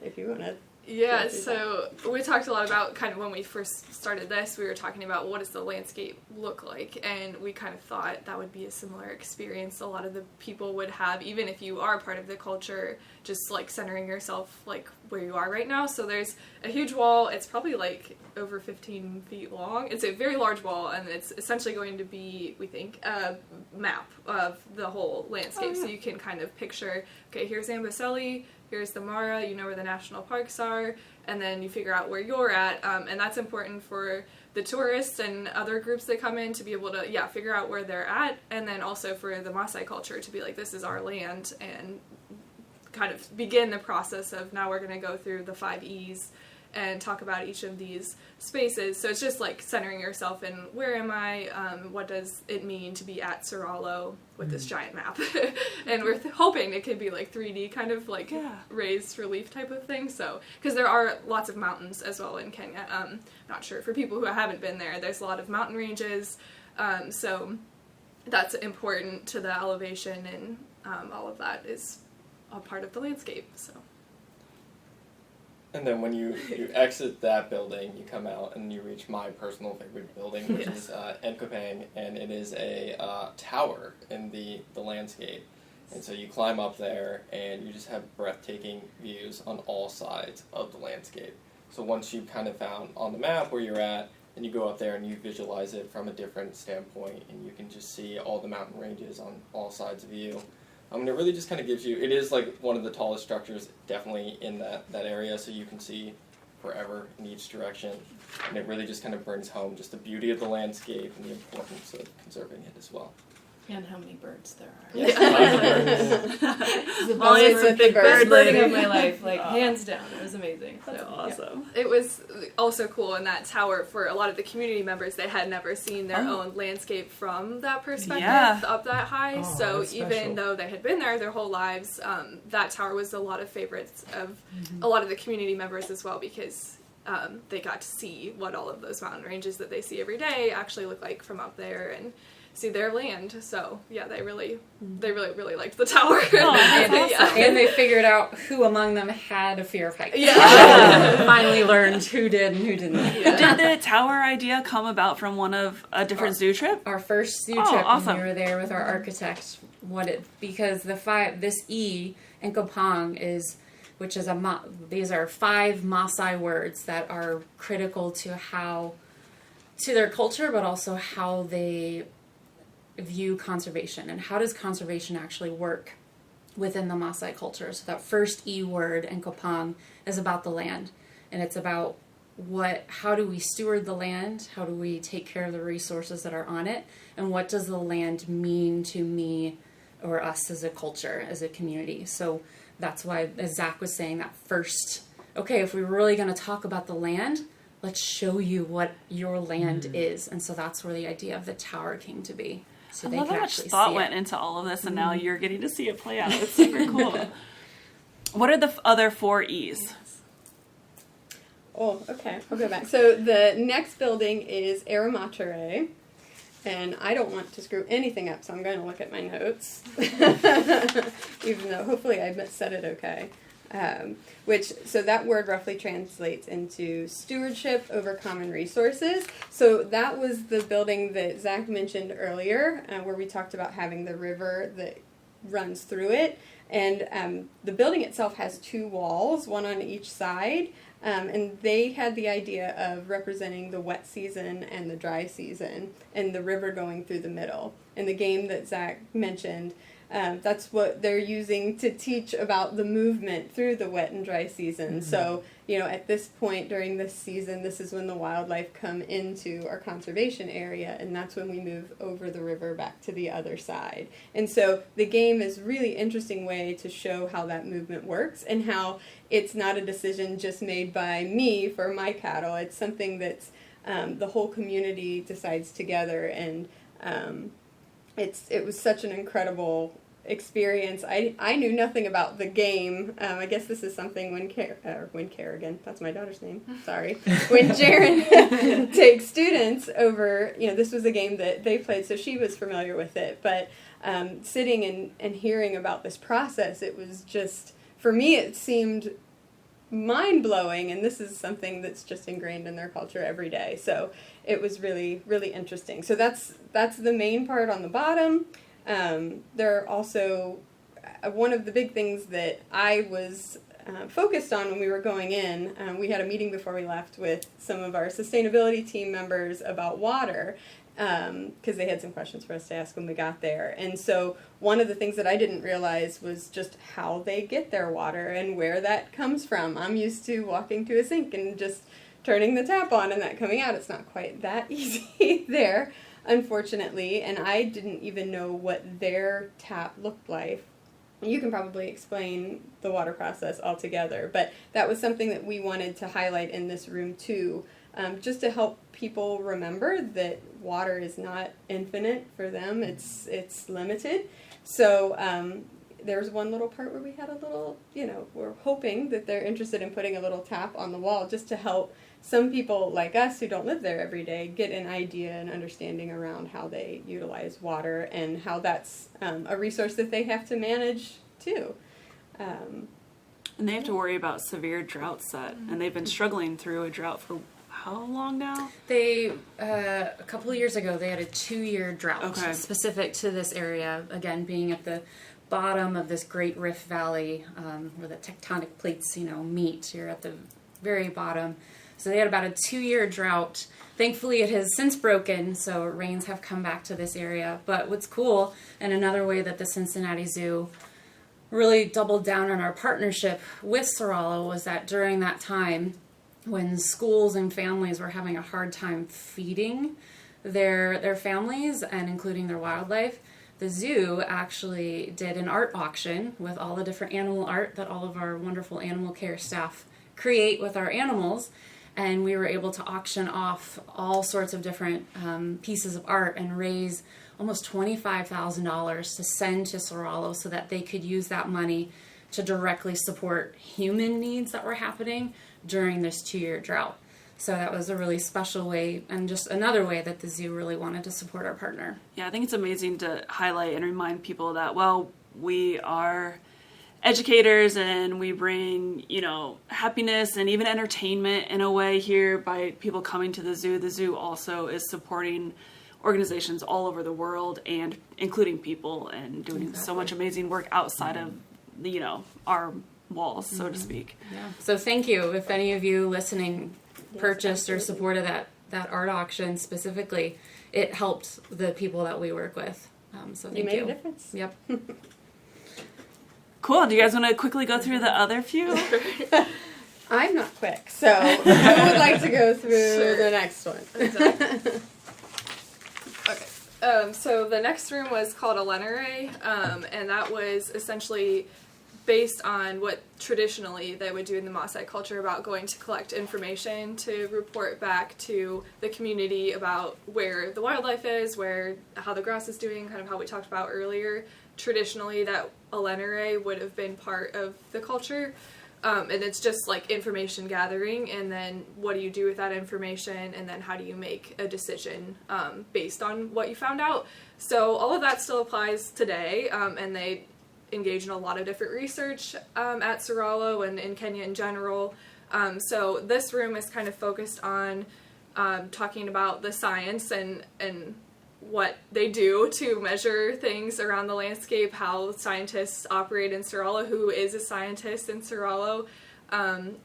if you want to... Yeah, so we talked a lot about kind of when we first started this, we were talking about what does the landscape look like, and we kind of thought that would be a similar experience a lot of the people would have, even if you are part of the culture, just like centering yourself like where you are right now. So there's a huge wall, it's probably like over 15 feet long. It's a very large wall, and it's essentially going to be, we think, a map of the whole landscape. So you can kind of picture, okay, here's Amboseli, here's the Mara, you know where the national parks are, and then you figure out where you're at, and that's important for the tourists and other groups that come in to be able to, figure out where they're at, and then also for the Masai culture to be like, this is our land, and kind of begin the process of now we're going to go through the 5 E's and talk about each of these spaces. So it's just like centering yourself in where am I, what does it mean to be at SORALO with this giant map. And we're hoping it could be like 3D kind of like raised relief type of thing. So, because there are lots of mountains as well in Kenya. Not sure, for people who haven't been there, there's a lot of mountain ranges. So that's important to the elevation, and all of that is a part of the landscape. So. And then when you exit that building, you come out and you reach my personal favorite building, which is Nkopang, and it is a tower in the landscape. And so you climb up there, and you just have breathtaking views on all sides of the landscape. So once you've kind of found on the map where you're at, and you go up there and you visualize it from a different standpoint, and you can just see all the mountain ranges on all sides of you. I mean, it really just kind of gives you, it is like one of the tallest structures definitely in that area, so you can see forever in each direction. And it really just kind of brings home just the beauty of the landscape and the importance of conserving it as well. And how many birds there are. Yes, Always with the the bird best living lady. of my life, like hands down. It was amazing. That's awesome. It was also cool in that tower for a lot of the community members. They had never seen their own landscape from that perspective up that high. So even though they had been there their whole lives, that tower was a lot of favorites of a lot of the community members as well, because they got to see what all of those mountain ranges that they see every day actually look like from up there and see their land. So they really liked the tower. And they figured out who among them had a fear of heights. Finally learned who did and who didn't. Did the tower idea come about from one of a different zoo trip? Our first zoo trip, awesome. when we were there with our architect, because this E in Kopang is, which is these are 5 Masai words that are critical to their culture, but also how they view conservation, and how does conservation actually work within the Masai culture. So that first E word in Kopang is about the land, and it's about how do we steward the land, how do we take care of the resources that are on it, and what does the land mean to me or us as a culture, as a community. So that's why, as Zach was saying, that first, if we were really going to talk about the land, let's show you what your land is. And so that's where the idea of the tower came to be. So I love how much thought went into all of this, and now you're getting to see it play out. It's super cool. What are the other 4 E's? Oh, okay. I'll go back. So the next building is Aramatare, and I don't want to screw anything up, so I'm going to look at my notes, even though hopefully I said it okay. So that word roughly translates into stewardship over common resources. So that was the building that Zach mentioned earlier, where we talked about having the river that runs through it. And the building itself has 2 walls, one on each side. And they had the idea of representing the wet season and the dry season, and the river going through the middle. And the game that Zach mentioned, that's what they're using to teach about the movement through the wet and dry season. So, at this point during this season, this is when the wildlife come into our conservation area, and that's when we move over the river back to the other side. And so the game is really interesting way to show how that movement works, and how it's not a decision just made by me for my cattle. It's something that's the whole community decides together, and it was such an incredible experience. I knew nothing about the game. I guess this is something when Kerrigan, that's my daughter's name, sorry, when Jaren takes students over, this was a game that they played, so she was familiar with it. But sitting and hearing about this process, it was just, for me, it seemed mind-blowing, and this is something that's just ingrained in their culture every day. So it was really, really interesting. So that's the main part on the bottom. There are also, one of the big things that I was focused on when we were going in, we had a meeting before we left with some of our sustainability team members about water. because they had some questions for us to ask when we got there. And so one of the things that I didn't realize was just how they get their water and where that comes from. I'm used to walking to a sink and just turning the tap on and that coming out. It's not quite that easy there, unfortunately, and I didn't even know what their tap looked like. You can probably explain the water process altogether, but that was something that we wanted to highlight in this room too, just to help people remember that water is not infinite for them. It's limited. So there's one little part where we had a little, we're hoping that they're interested in putting a little tap on the wall just to help some people like us who don't live there every day get an idea and understanding around how they utilize water and how that's a resource that they have to manage too. And they have to worry about severe drought and they've been struggling through a drought for how long now? They, a couple of years ago, they had a 2-year drought specific to this area, again, being at the bottom of this great rift valley where the tectonic plates, meet. You're at the very bottom. So they had about a 2-year drought. Thankfully, it has since broken, so rains have come back to this area. But what's cool, and another way that the Cincinnati Zoo really doubled down on our partnership with SORALO, was that during that time, when schools and families were having a hard time feeding their families and including their wildlife, the zoo actually did an art auction with all the different animal art that all of our wonderful animal care staff create with our animals. And we were able to auction off all sorts of different pieces of art and raise almost $25,000 to send to SORALO so that they could use that money to directly support human needs that were happening during this 2-year drought. So that was a really special way and just another way that the zoo really wanted to support our partner. Yeah, I think it's amazing to highlight and remind people that, well, we are educators and we bring, happiness and even entertainment in a way here by people coming to the zoo. The zoo also is supporting organizations all over the world and including people and doing so much amazing work outside of, our walls, so to speak. Yeah. So thank you. If any of you listening purchased or supported that art auction specifically, it helped the people that we work with. So thank you. You made a difference. Yep. Cool. Do you guys want to quickly go through the other few? I'm not quick, so I would like to go through the next one. Exactly. Okay. So the next room was called a Lenere, and that was essentially based on what traditionally they would do in the Masai culture about going to collect information to report back to the community about where the wildlife is, how the grass is doing, kind of how we talked about earlier. Traditionally, that a Lenere would have been part of the culture, and it's just like information gathering, and then what do you do with that information, and then how do you make a decision based on what you found out. So all of that still applies today, and they engage in a lot of different research at SORALO and in Kenya in general. So this room is kind of focused on talking about the science and what they do to measure things around the landscape, how scientists operate in SORALO, who is a scientist in SORALO,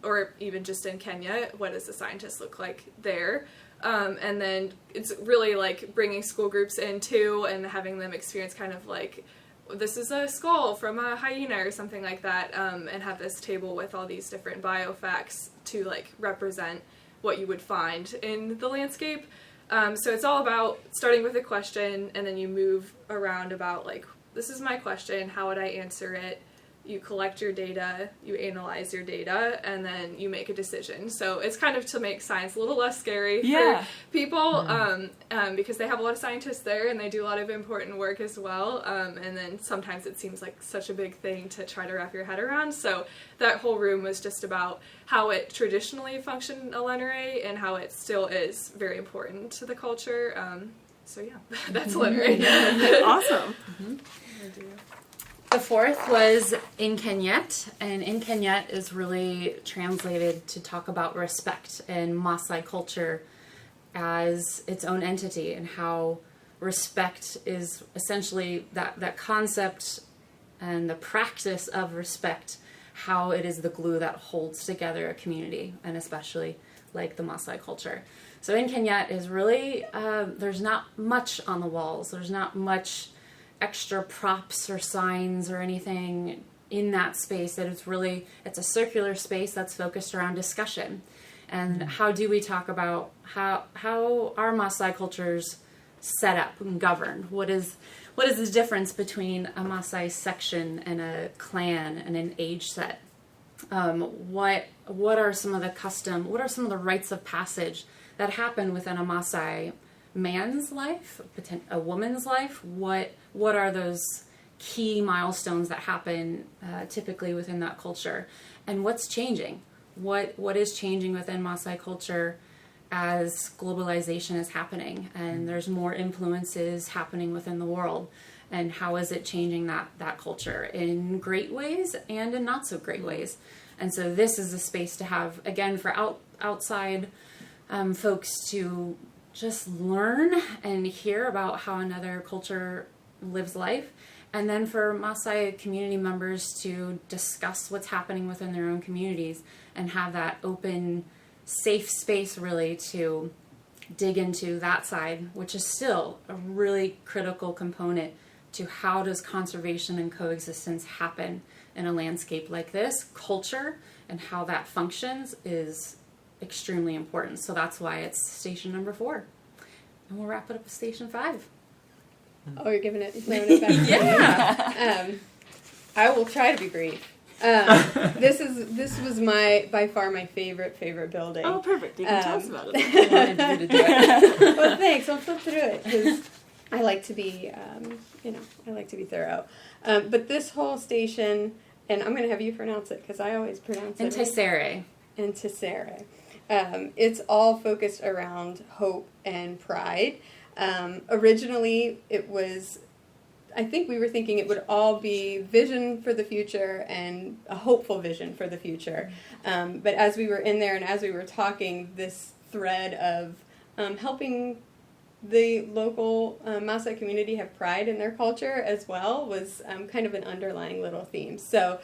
or even just in Kenya, what does a scientist look like there? And then it's really like bringing school groups in too and having them experience kind of like, this is a skull from a hyena or something like that, and have this table with all these different biofacts to like represent what you would find in the landscape. So it's all about starting with a question, and then you move around about like, this is my question, how would I answer it? You collect your data, you analyze your data, and then you make a decision. So it's kind of to make science a little less scary for people, because they have a lot of scientists there and they do a lot of important work as well. And then sometimes it seems like such a big thing to try to wrap your head around. So that whole room was just about how it traditionally functioned in a Lenere and how it still is very important to the culture. So yeah, that's Lenere. Awesome. The fourth was in Kenyet, and in Kenyet is really translated to talk about respect and Masai culture as its own entity and how respect is essentially that concept and the practice of respect, how it is the glue that holds together a community, and especially like the Masai culture. So in Kenya is really, there's not much on the walls. There's not much extra props or signs or anything in that space. That it's a circular space that's focused around discussion. And how do we talk about how our Masai cultures set up and govern? What is the difference between a Masai section and a clan and an age set? What are some of the rites of passage that happen within a Masai man's life, a woman's life? What are those key milestones that happen typically within that culture? And what's changing? What is changing within Masai culture as globalization is happening and there's more influences happening within the world? And how is it changing that culture in great ways and in not so great ways? And so this is a space to have, again, for outside folks to just learn and hear about how another culture lives life. And then for Masai community members to discuss what's happening within their own communities and have that open, safe space really to dig into that side, which is still a really critical component to how does conservation and coexistence happen in a landscape like this. Culture and how that functions is extremely important. So that's why it's station number 4. And we'll wrap it up with station 5. Oh, you're throwing it back. Yeah. I will try to be brief. This was by far my favorite building. Oh, perfect. You can tell us about it. I wanted you to do it. Well, thanks. I'll flip through it because I like to be, I like to be thorough. But this whole station, and I'm going to have you pronounce it because I always pronounce it. Intisere. Intisere. It's all focused around hope and pride. Originally, I think we were thinking it would all be vision for the future and a hopeful vision for the future. But as we were in there and as we were talking, this thread of helping the local Masai community have pride in their culture as well was kind of an underlying little theme. So,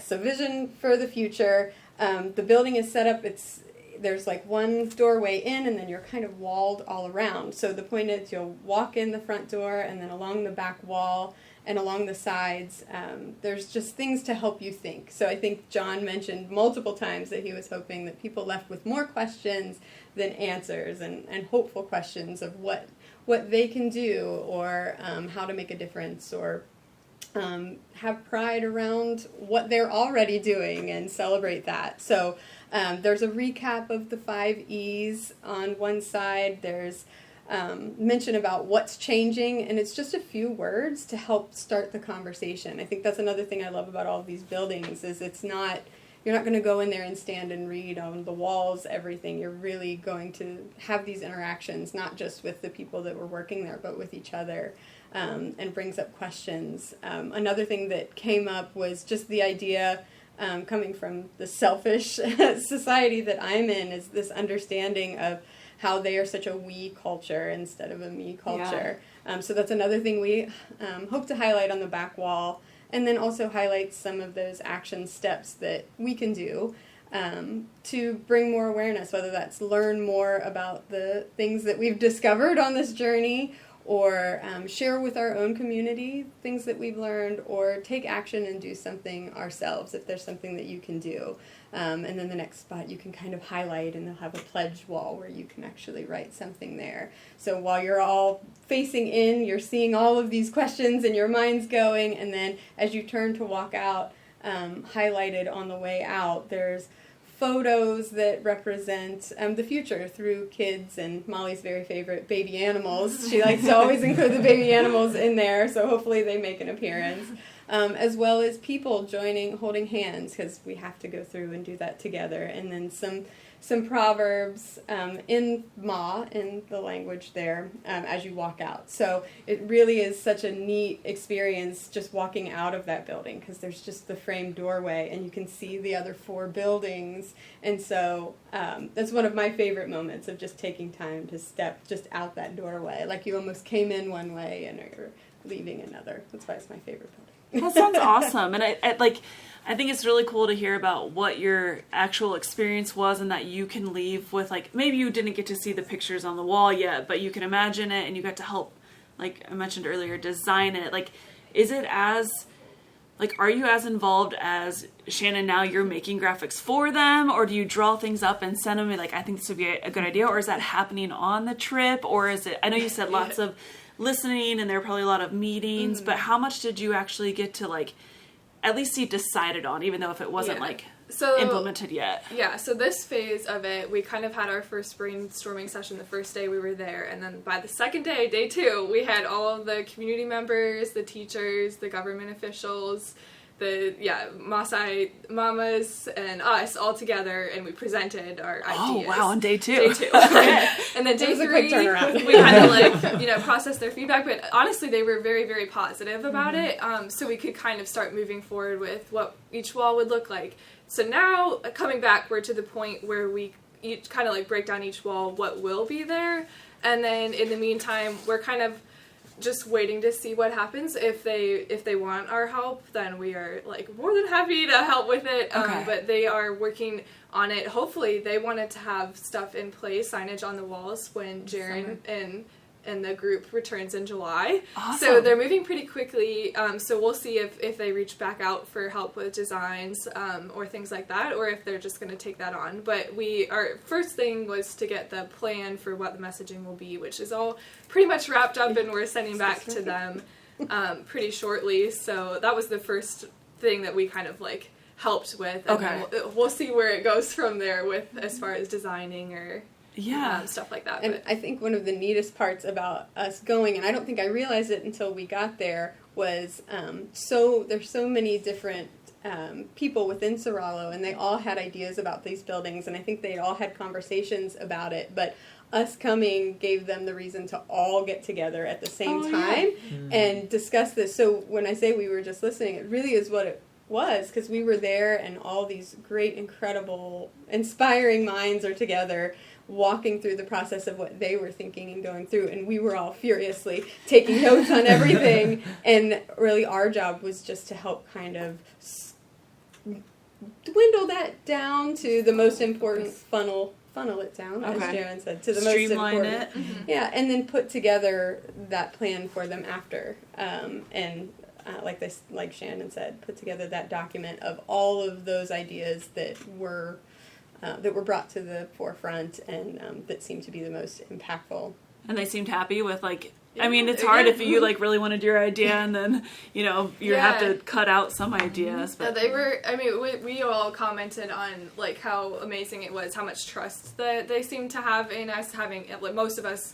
so vision for the future. The building is set up, there's like one doorway in and then you're kind of walled all around. So the point is you'll walk in the front door and then along the back wall and along the sides, there's just things to help you think. So I think John mentioned multiple times that he was hoping that people left with more questions than answers and hopeful questions of what they can do or how to make a difference or have pride around what they're already doing and celebrate that. So there's a recap of the 5 E's on one side. There's mention about what's changing, and it's just a few words to help start the conversation. I think that's another thing I love about all of these buildings is you're not going to go in there and stand and read on the walls everything. You're really going to have these interactions, not just with the people that were working there, but with each other, and brings up questions. Another thing that came up was just the idea, coming from the selfish society that I'm in, is this understanding of how they are such a we culture instead of a me culture. Yeah. So that's another thing we hope to highlight on the back wall, and then also highlight some of those action steps that we can do to bring more awareness, whether that's learn more about the things that we've discovered on this journey, or share with our own community things that we've learned, or take action and do something ourselves if there's something that you can do. And then the next spot you can kind of highlight, and they'll have a pledge wall where you can actually write something there. So while you're all facing in, you're seeing all of these questions and your mind's going, and then as you turn to walk out, highlighted on the way out, there's photos that represent the future through kids and Molly's very favorite baby animals. She likes to always include the baby animals in there, so hopefully they make an appearance. As well as people joining, holding hands, because we have to go through and do that together. And then some proverbs in Ma, in the language there, as you walk out. So it really is such a neat experience just walking out of that building, because there's just the framed doorway and you can see the other 4 buildings. And so that's one of my favorite moments of just taking time to step just out that doorway. Like you almost came in one way and are leaving another. That's why it's my favorite building. That sounds awesome. And I I think it's really cool to hear about what your actual experience was and that you can leave with, like, maybe you didn't get to see the pictures on the wall yet, but you can imagine it and you got to help, like I mentioned earlier, design it. Like, is it as, like, are you as involved as Shannon now you're making graphics for them, or do you draw things up and send them and like, I think this would be a good idea, or is that happening on the trip, or is it, I know you said lots of listening and there are probably a lot of meetings, but how much did you actually get to like at least see decided on, even though if it wasn't like implemented yet? Yeah, so this phase of it, we kind of had our first brainstorming session the first day we were there, and then by the second day, day 2, we had all of the community members, the teachers, the government officials, the Masai mamas and us all together, and we presented our ideas. Oh wow, on day 2. Day 2. And then day 3, we had to like, process their feedback, but honestly they were very, very positive about it, so we could kind of start moving forward with what each wall would look like. So now, coming back, we're to the point where we each kind of like break down each wall, what will be there, and then in the meantime, we're kind of just waiting to see what happens. If they want our help, then we are like more than happy to help with it. But they are working on it. Hopefully, they wanted to have stuff in place, signage on the walls when Jaren and the group returns in July. Awesome. So they're moving pretty quickly. So we'll see if they reach back out for help with designs or things like that, or if they're just going to take that on. But our first thing was to get the plan for what the messaging will be, which is all pretty much wrapped up, and we're sending back to them pretty shortly. So that was the first thing that we kind of like helped with. And we'll see where it goes from there with as far as designing or stuff like that. And I think one of the neatest parts about us going, and I don't think I realized it until we got there, was there's so many different people within SORALO, and they all had ideas about these buildings, and I think they all had conversations about it, but us coming gave them the reason to all get together at the same time and discuss this. So when I say we were just listening, it really is what it was, because we were there and all these great, incredible, inspiring minds are together walking through the process of what they were thinking and going through, and we were all furiously taking notes on everything, and really our job was just to help kind of dwindle that down to the most important, funnel it down, as Jaren said, to the Streamline most important. It. Yeah, and then put together that plan for them after, like Shannon said, put together that document of all of those ideas that were brought to the forefront and that seemed to be the most impactful. And they seemed happy with, like, I mean, it's hard if you, like, really wanted your idea and then, you have to cut out some ideas. But they were, I mean, we all commented on, like, how amazing it was, how much trust that they seemed to have in us, having, like, most of us,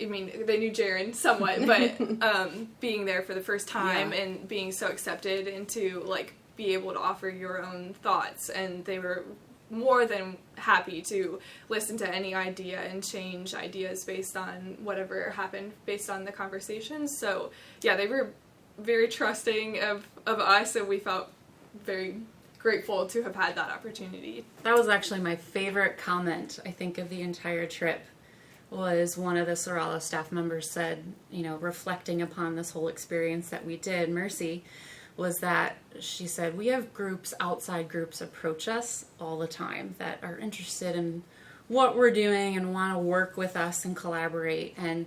I mean, they knew Jaren somewhat, but being there for the first time and being so accepted and to, like, be able to offer your own thoughts, and they were more than happy to listen to any idea and change ideas based on whatever happened based on the conversations. So yeah, they were very trusting of us, and we felt very grateful to have had that opportunity. That was actually my favorite comment, I think, of the entire trip, was one of the SORALO staff members said, reflecting upon this whole experience that we did, Mercy, was that she said, we have outside groups approach us all the time that are interested in what we're doing and want to work with us and collaborate. And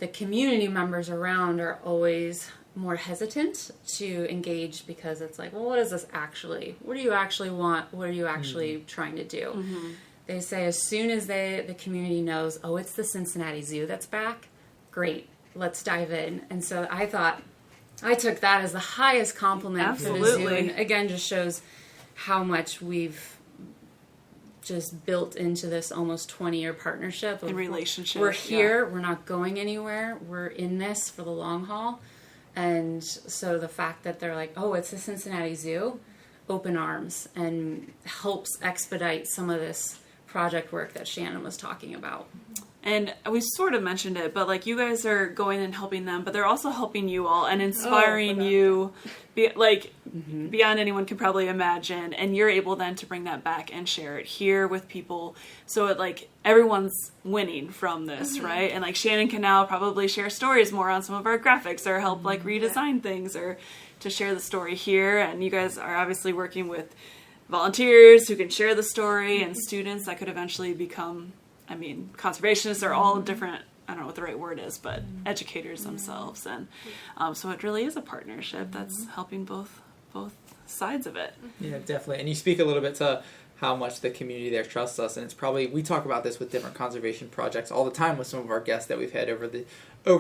the community members around are always more hesitant to engage because it's like, well, what do you actually want? What are you actually trying to do? Mm-hmm. They say as soon as the community knows, oh, it's the Cincinnati Zoo that's back, great, let's dive in. And so I took that as the highest compliment for the zoo, and again just shows how much we've just built into this almost 20-year partnership. And relationship. We're here, we're not going anywhere, we're in this for the long haul. And so the fact that they're like, oh, it's the Cincinnati Zoo, open arms, and helps expedite some of this project work that Shannon was talking about. And we sort of mentioned it, but like you guys are going and helping them, but they're also helping you all and inspiring you, beyond anyone can probably imagine. And you're able then to bring that back and share it here with people. So it like everyone's winning from this, right? And like Shannon can now probably share stories more on some of our graphics or help like redesign things or to share the story here. And you guys are obviously working with volunteers who can share the story and students that could eventually become, I mean, conservationists are all different, I don't know what the right word is, but educators themselves. And so it really is a partnership that's helping both sides of it. Yeah, definitely. And you speak a little bit to how much the community there trusts us. And it's probably, we talk about this with different conservation projects all the time with some of our guests that we've had over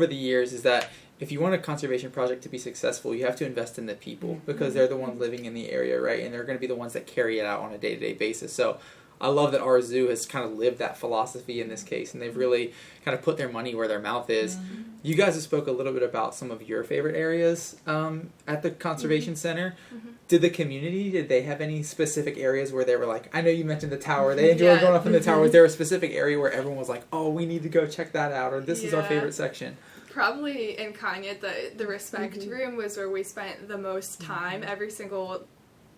the years, is that if you want a conservation project to be successful, you have to invest in the people because they're the ones living in the area, right? And they're going to be the ones that carry it out on a day-to-day basis. So I love that our zoo has kind of lived that philosophy in this case, and they've really kind of put their money where their mouth is. You guys have spoke a little bit about some of your favorite areas at the Conservation Center. Did the community, did they have any specific areas where they were like, I know you mentioned the tower, they enjoyed going up in the tower. Was there a specific area where everyone was like, oh, we need to go check that out, or this is our favorite section? Probably in Kanya, the respect room was where we spent the most time. Every single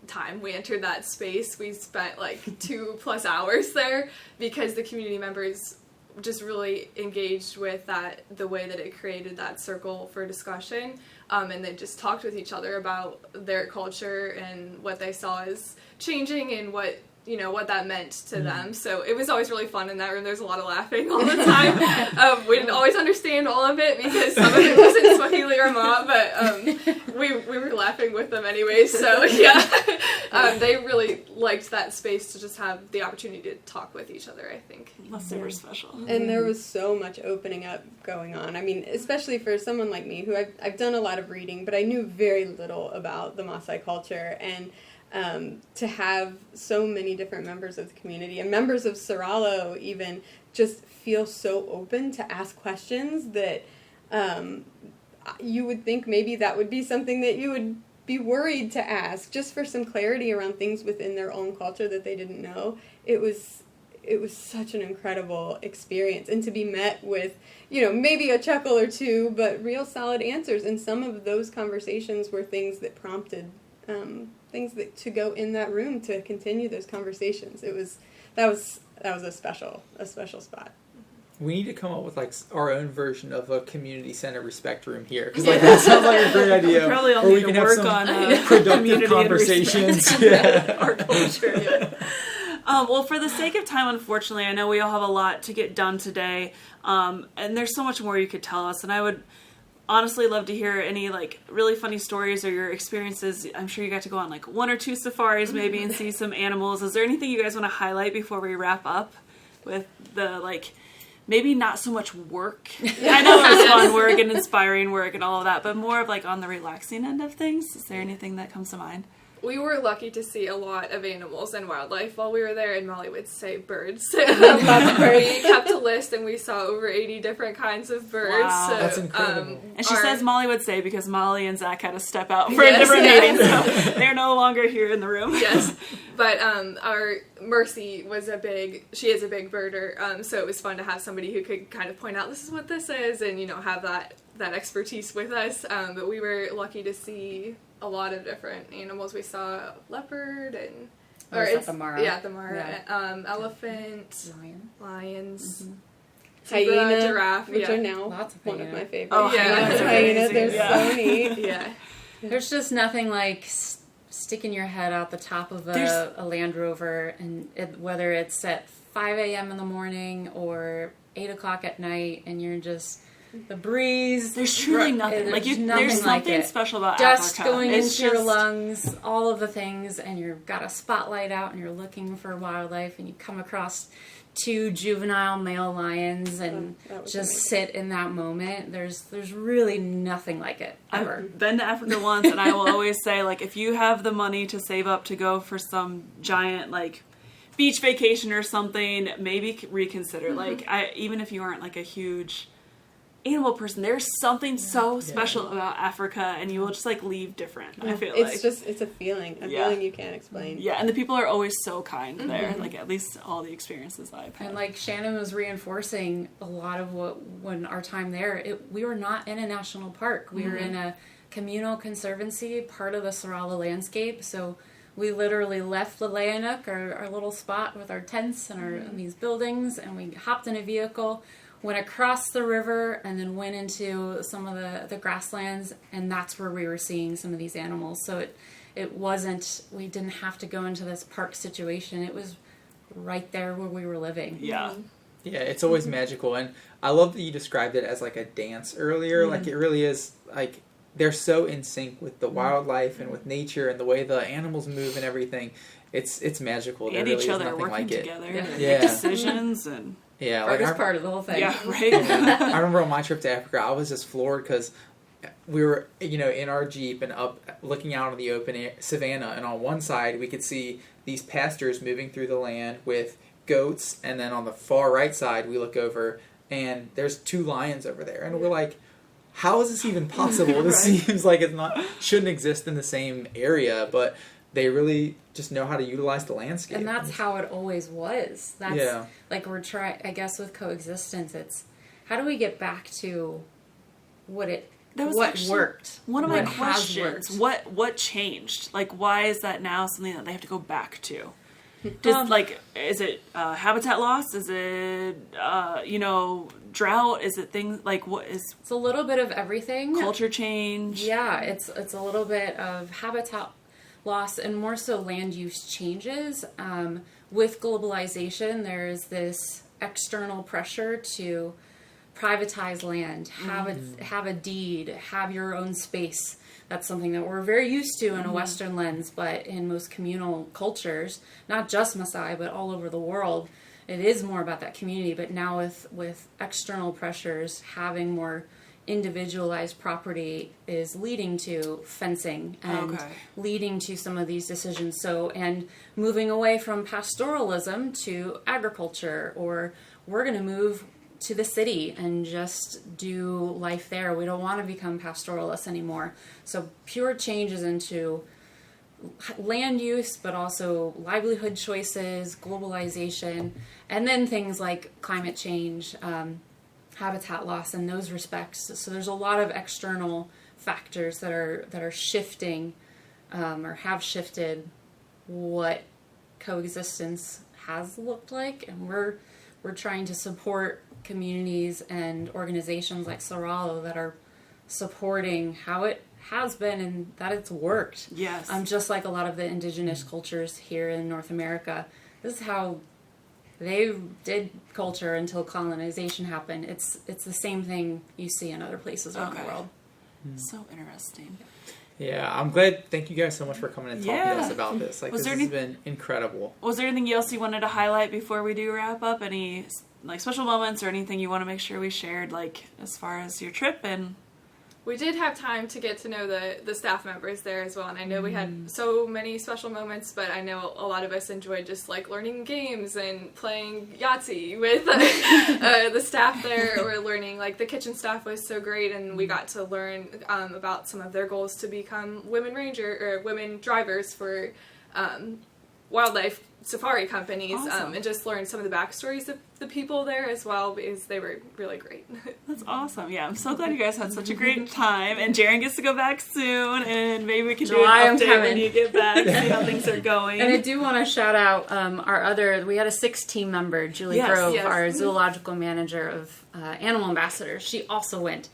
time we entered that space, we spent like 2+ hours there because the community members just really engaged with that, the way that it created that circle for discussion, and they just talked with each other about their culture and what they saw as changing and what that meant to them. So it was always really fun in that room. There's a lot of laughing all the time. We didn't always understand all of it because some of it wasn't Swahili or Ma, but we were laughing with them anyway. So yeah, they really liked that space to just have the opportunity to talk with each other, I think. That's super special. And there was so much opening up going on. I mean, especially for someone like me who I've done a lot of reading, but I knew very little about the Masai culture, and to have so many different members of the community and members of SORALO even just feel so open to ask questions that you would think maybe that would be something that you would be worried to ask, just for some clarity around things within their own culture that they didn't know. It was such an incredible experience, and to be met with, maybe a chuckle or two, but real solid answers. And some of those conversations were things that prompted things that to go in that room to continue those conversations. That was a special spot. We need to come up with like our own version of a community center respect room here, because like that sounds like a great idea. Probably all need to work on productive conversations. Our culture. Well, for the sake of time, unfortunately, I know we all have a lot to get done today, and there's so much more you could tell us, and I would honestly love to hear any like really funny stories or your experiences. I'm sure you got to go on like 1 or 2 safaris maybe and see some animals. Is there anything you guys want to highlight before we wrap up with the like maybe not so much work? I know it was fun work and inspiring work and all of that, but more of like on the relaxing end of things. Is there anything that comes to mind? We were lucky to see a lot of animals and wildlife while we were there, and Molly would say birds. We kept a list, and we saw over 80 different kinds of birds. Wow. So, that's incredible. And she says Molly would say because Molly and Zach had to step out for a different meeting, so they're no longer here in the room. Yes, but our Mercy was she is a big birder, so it was fun to have somebody who could kind of point out this is what this is, and have that expertise with us. But we were lucky to see a lot of different animals. We saw a leopard and the Mara. Yeah, the Mara. Yeah. Elephant, lions, Hyena, giraffe, which are now Lots of one of my favorites. Oh, yeah. Hyena, they're so neat. Yeah. There's just nothing like sticking your head out the top of a Land Rover, and whether it's at 5 a.m. in the morning or 8 o'clock at night, and you're just the breeze. There's truly nothing. There's There's nothing something like it. special about Dust Africa. going It's into your just- lungs, all of the things, and you've got a spotlight out, and you're looking for wildlife, and you come across 2 juvenile male lions, and that was just amazing. sit in that moment. There's really nothing like it ever. I've been to Africa once, and I will always say, like, if you have the money to save up to go for some giant, like, beach vacation or something, maybe reconsider. Like, even if you aren't, like, a huge animal person. There's something so special about Africa, and you will just like leave different. I feel it's a feeling you can't explain. Yeah, and the people are always so kind there. Like at least all the experiences I've had. And like Shannon was reinforcing a lot of when our time there, we were not in a national park. We were in a communal conservancy, part of the SORALO landscape. So we literally left Leleanuk, our little spot with our tents and these buildings, and we hopped in a vehicle, went across the river, and then went into some of the grasslands, and that's where we were seeing some of these animals. So it wasn't, we didn't have to go into this park situation. It was right there where we were living. Yeah. Yeah, it's always magical, and I love that you described it as like a dance earlier. Like it really is, like they're so in sync with the wildlife and with nature and the way the animals move and everything. It's magical. And there really each is other nothing working like it. together, Yeah. make decisions and. Yeah, Hardest part of the whole thing. Yeah, right. I remember on my trip to Africa, I was just floored because we were, in our Jeep and up looking out on the open air, savannah, and on one side we could see these pastors moving through the land with goats, and then on the far right side we look over and there's 2 lions over there, and we're like, how is this even possible? This seems like shouldn't exist in the same area, but they really just know how to utilize the landscape. And that's how it always was. That's like we're trying, I guess with Coexistence, it's how do we get back to what worked? One of my questions. What changed? Like, why is that now something that they have to go back to? Is it habitat loss? Is it, drought? Is it things like what is? It's a little bit of everything. Culture change. Yeah, it's a little bit of habitat loss and more so land use changes. With globalization, there's this external pressure to privatize land, have a deed, have your own space. That's something that we're very used to in a Western lens, but in most communal cultures, not just Masai, but all over the world, it is more about that community. But now with external pressures, having more individualized property is leading to fencing and leading to some of these decisions. So, and moving away from pastoralism to agriculture, or we're going to move to the city and just do life there. We don't want to become pastoralists anymore. So pure changes into land use, but also livelihood choices, globalization, and then things like climate change, habitat loss in those respects. So there's a lot of external factors that are shifting or have shifted what coexistence has looked like, and we're trying to support communities and organizations like SORALO that are supporting how it has been and that it's worked. Yes. Just like a lot of the indigenous cultures here in North America, this is how they did culture until colonization happened. It's the same thing you see in other places around the world. So interesting. Yeah, I'm glad. Thank you guys so much for coming and talking to us about this. Like, this has been incredible. Was there anything else you wanted to highlight before we do wrap up? Any like special moments or anything you want to make sure we shared, like as far as your trip? And we did have time to get to know the staff members there as well, and I know we had so many special moments, but I know a lot of us enjoyed just like learning games and playing Yahtzee with the staff there, or learning, like the kitchen staff was so great, and we got to learn about some of their goals to become women drivers for wildlife safari companies. Awesome. And just learn some of the backstories of the people there as well, because they were really great. That's awesome. Yeah, I'm so glad you guys had such a great time, and Jaren gets to go back soon, and maybe we can do an update when you get back, see how things are going. And I do want to shout out we had a 6th team member, Julie Grove, our zoological manager of Animal Ambassadors. She also went.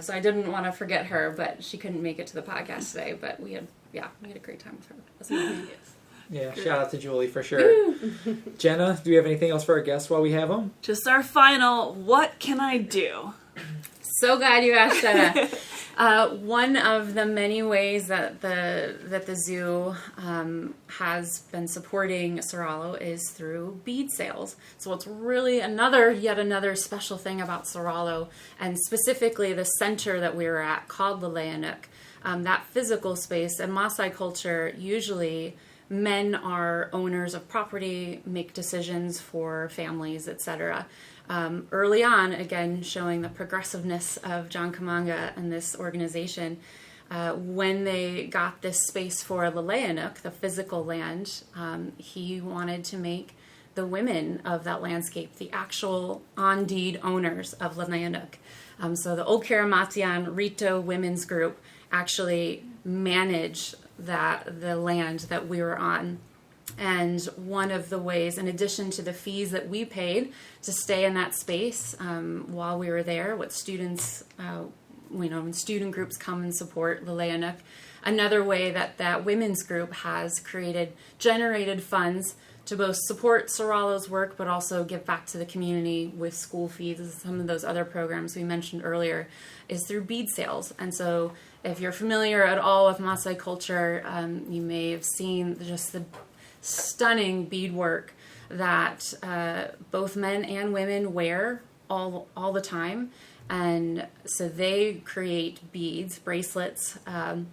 So I didn't want to forget her, but she couldn't make it to the podcast today, but we had a great time with her. It was amazing. Yeah, shout out to Julie for sure. Jenna, do we have anything else for our guests while we have them? Just our final, what can I do? So glad you asked, Jenna. One of the many ways that the zoo has been supporting SORALO is through bead sales. So it's really yet another special thing about SORALO, and specifically the center that we were at called Leleanuk. That physical space, and Masai culture usually men are owners of property, make decisions for families, etc. Early on, again, showing the progressiveness of John Kamanga and this organization, when they got this space for Leleanuk, the physical land, he wanted to make the women of that landscape the actual on-deed owners of Leleanuk. So the Old Karamatian Rito Women's Group actually manage the land that we were on. And one of the ways, in addition to the fees that we paid to stay in that space while we were there, what students, when student groups come and support Leleanuk, another way that women's group has generated funds to both support SORALO's work, but also give back to the community with school fees and some of those other programs we mentioned earlier, is through bead sales. And so if you're familiar at all with Masai culture, you may have seen just the stunning beadwork that both men and women wear all the time. And so they create beads, bracelets, and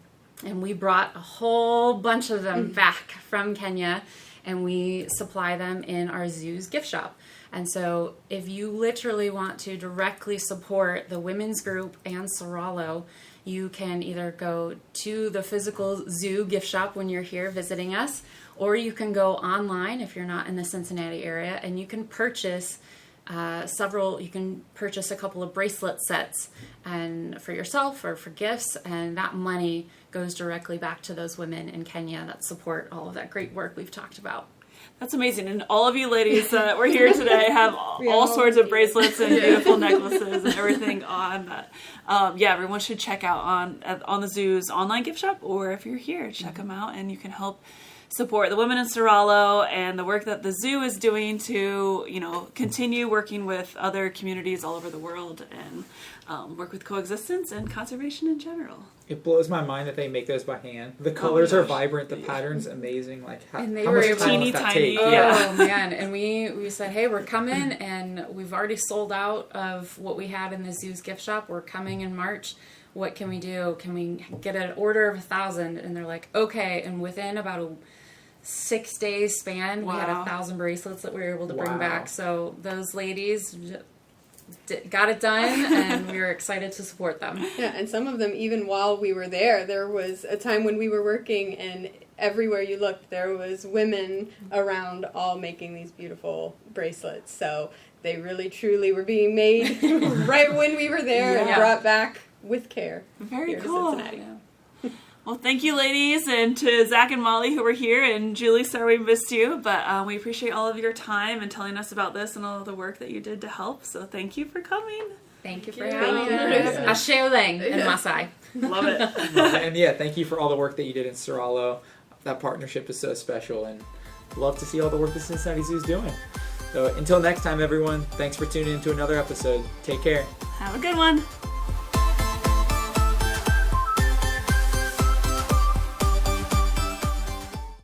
we brought a whole bunch of them back from Kenya, and we supply them in our zoo's gift shop. And so if you literally want to directly support the women's group and SORALO, you can either go to the physical zoo gift shop when you're here visiting us, or you can go online if you're not in the Cincinnati area, and you can purchase you can purchase a couple of bracelet sets and for yourself or for gifts, and that money goes directly back to those women in Kenya that support all of that great work we've talked about. That's amazing. And all of you ladies that were here today have all sorts of bracelets and beautiful necklaces and everything on that. Everyone should check out on the zoo's online gift shop, or if you're here, check them out, and you can help support the women in SORALO and the work that the zoo is doing to, continue working with other communities all over the world and work with coexistence and conservation in general. It blows my mind that they make those by hand. The colors are vibrant, the pattern's amazing. Like how and they how were much time teeny does that tiny. take? Oh man, and we said, hey, we're coming, and we've already sold out of what we had in the zoo's gift shop. We're coming in March. What can we do? Can we get an order of 1,000? And they're like, okay. And within about a 6 days span, we had 1,000 bracelets that we were able to bring back. So those ladies got it done, and we were excited to support them. Yeah, and some of them, even while we were there was a time when we were working, and everywhere you looked, there was women around all making these beautiful bracelets. So they really, truly were being made right when we were there and brought back with care. Very here cool. To Cincinnati. Well, thank you, ladies, and to Zach and Molly who were here, and Julie, sorry we missed you, but we appreciate all of your time and telling us about this and all of the work that you did to help, so thank you for coming. Thank you for having us. Ashe Oleng in Masai. Love it. And thank you for all the work that you did in SORALO. That partnership is so special, and love to see all the work the Cincinnati Zoo is doing. So until next time, everyone, thanks for tuning in to another episode. Take care. Have a good one.